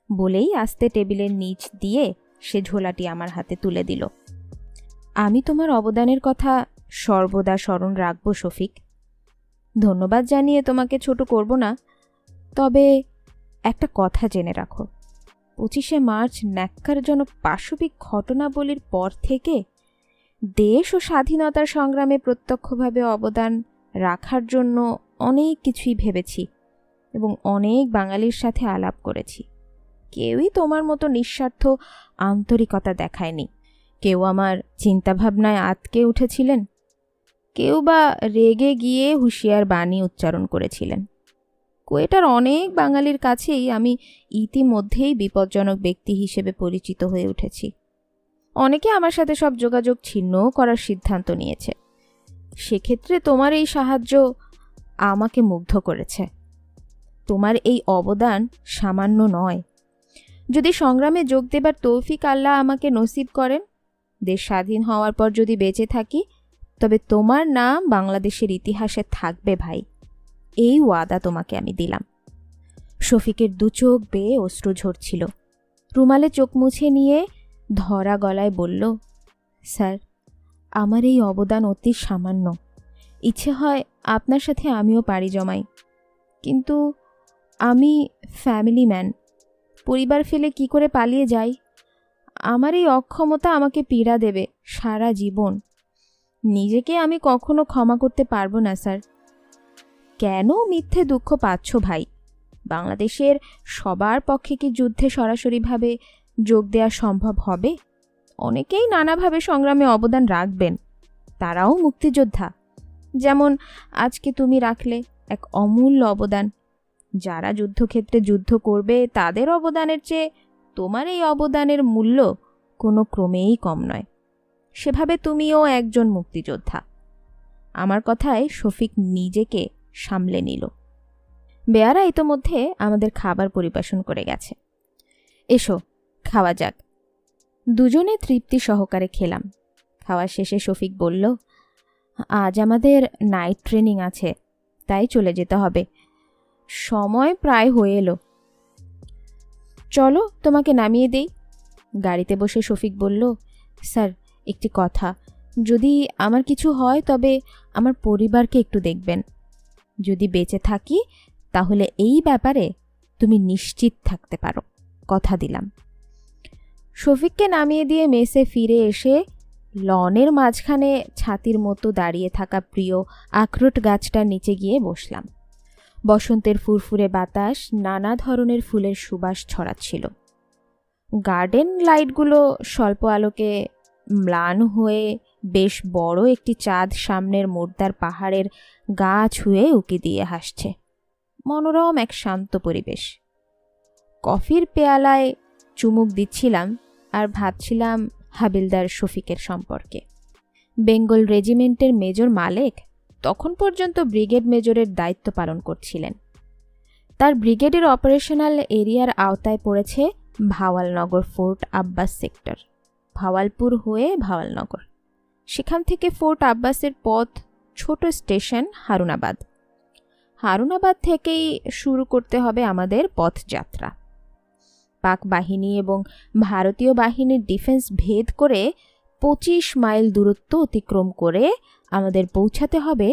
বলেই আস্তে টেবিলের নিচ দিয়ে সে ঝোলাটি আমার হাতে তুলে দিল। আমি তোমার অবদানের কথা সর্বদা স্মরণ রাখবো শফিক। ধন্যবাদ জানিয়ে তোমাকে ছোট করব না, তবে একটা কথা জেনে রাখো, 25শে মার্চ ন্যাক্কারজনক পাশবিক ঘটনাবলীর পর থেকে দেশ ও স্বাধীনতার সংগ্রামে প্রত্যক্ষভাবে অবদান রাখার জন্য অনেক কিছুই ভেবেছি এবং অনেক বাঙালির সাথে আলাপ করেছি। কেউই তোমার মতো নিঃস্বার্থ আন্তরিকতা দেখায়নি। কেউ আমার চিন্তাভাবনায় আটকে উঠেছিলেন, কেউ বা রেগে গিয়ে হুঁশিয়ার বাণী উচ্চারণ করেছিলেন। কুয়েটার অনেক বাঙালির কাছেই আমি ইতিমধ্যেই বিপজ্জনক ব্যক্তি হিসেবে পরিচিত হয়ে উঠেছি। অনেকে আমার সাথে সব যোগাযোগ ছিন্ন করার সিদ্ধান্ত নিয়েছে। সেক্ষেত্রে তোমার এই সাহায্য আমাকে মুগ্ধ করেছে। তোমার এই অবদান সামান্য নয়। যদি সংগ্রামে যোগ দেবার তৌফিক আল্লাহ আমাকে নসিব করেন, দেশ স্বাধীন হওয়ার পর যদি বেঁচে থাকি, তবে তোমার নাম বাংলাদেশের ইতিহাসে থাকবে ভাই। এই ওয়াদা তোমাকে আমি দিলাম। শফিকের দু চোখ বেয়ে অশ্রু ঝরছিল। রুমালে চোখ মুছে নিয়ে ধরা গলায় বলল, স্যার, আমার এই অবদান অতি সামান্য। ইচ্ছে হয় আপনার সাথে আমিও পাড়ি জমাই, কিন্তু আমি ফ্যামিলি ম্যান। পরিবার ফেলে কি করে পালিয়ে যাই? আমার এই অক্ষমতা আমাকে পীড়া দেবে সারা জীবন। নিজেকে আমি কখনো ক্ষমা করতে পারবো না স্যার। কেন মিথ্যে দুঃখ পাচ্ছ ভাই? বাংলাদেশের সবার পক্ষে কি যুদ্ধে সরাসরিভাবে যোগ দেওয়া সম্ভব হবে? অনেকেই নানাভাবে সংগ্রামে অবদান রাখবেন, তারাও মুক্তিযোদ্ধা। যেমন আজকে তুমি রাখলে এক অমূল্য অবদান। যারা যুদ্ধক্ষেত্রে যুদ্ধ করবে তাদের অবদানের চেয়ে তোমার এই অবদানের মূল্য কোনো ক্রমেই কম নয়। সেভাবে তুমিও একজন মুক্তিযোদ্ধা। আমার কথায় শফিক নিজেকে সামলে নিল। বেয়ারা ইতোমধ্যে আমাদের খাবার পরিবেশন করে গেছে। এসো খাওয়া যাক। দুজনে তৃপ্তি সহকারে খেলাম। খাওয়া শেষে শফিক বলল, আজ আমাদের নাইট ট্রেনিং আছে, তাই চলে যেতে হবে। সময় প্রায় হয়ে এলো। চলো তোমাকে নামিয়ে দেই। গাড়িতে বসে শফিক বলল, স্যার, একটি কথা, যদি আমার কিছু হয় তবে আমার পরিবারকে একটু দেখবেন। যদি বেঁচে থাকি তাহলে এই ব্যাপারে তুমি নিশ্চিত থাকতে পারো, কথা দিলাম। শফিককে নামিয়ে দিয়ে মেসে ফিরে এসে লনের মাঝখানে ছাতির মতো দাঁড়িয়ে থাকা প্রিয় আখরোট গাছটার নিচে গিয়ে বসলাম। বসন্তের ফুরফুরে বাতাস নানা ধরনের ফুলের সুবাস ছড়াচ্ছিল। গার্ডেন লাইটগুলো স্বল্প আলোকে ম্লান হয়ে বেশ বড় একটি চাঁদ সামনের মোর্দার পাহাড়ের গা ছুঁয়ে উকি দিয়ে হাসছে। মনোরম এক শান্ত পরিবেশ। কফির পেয়ালায় চুমুক দিচ্ছিলাম আর ভাবছিলাম হাবিলদার শফিকের সম্পর্কে। বেঙ্গল রেজিমেন্টের মেজর মালেক তখন পর্যন্ত ব্রিগেড মেজরের দায়িত্ব পালন করছিলেন। তার ব্রিগেডের অপারেশনাল এরিয়ার আওতায় পড়েছে ভাওয়ালনগর ফোর্ট আব্বাস সেক্টর, ভাওয়ালপুর হয়ে ভাওয়ালনগর। সেখান থেকে ফোর্ট আব্বাসের পথ ছোট স্টেশন হারুনাবাদ। হারুনাবাদ থেকেই শুরু করতে হবে আমাদের পথযাত্রা। পাক বাহিনী এবং ভারতীয় বাহিনীর ডিফেন্স ভেদ করে 25 মাইল দূরত্ব অতিক্রম করে আমাদের পৌঁছাতে হবে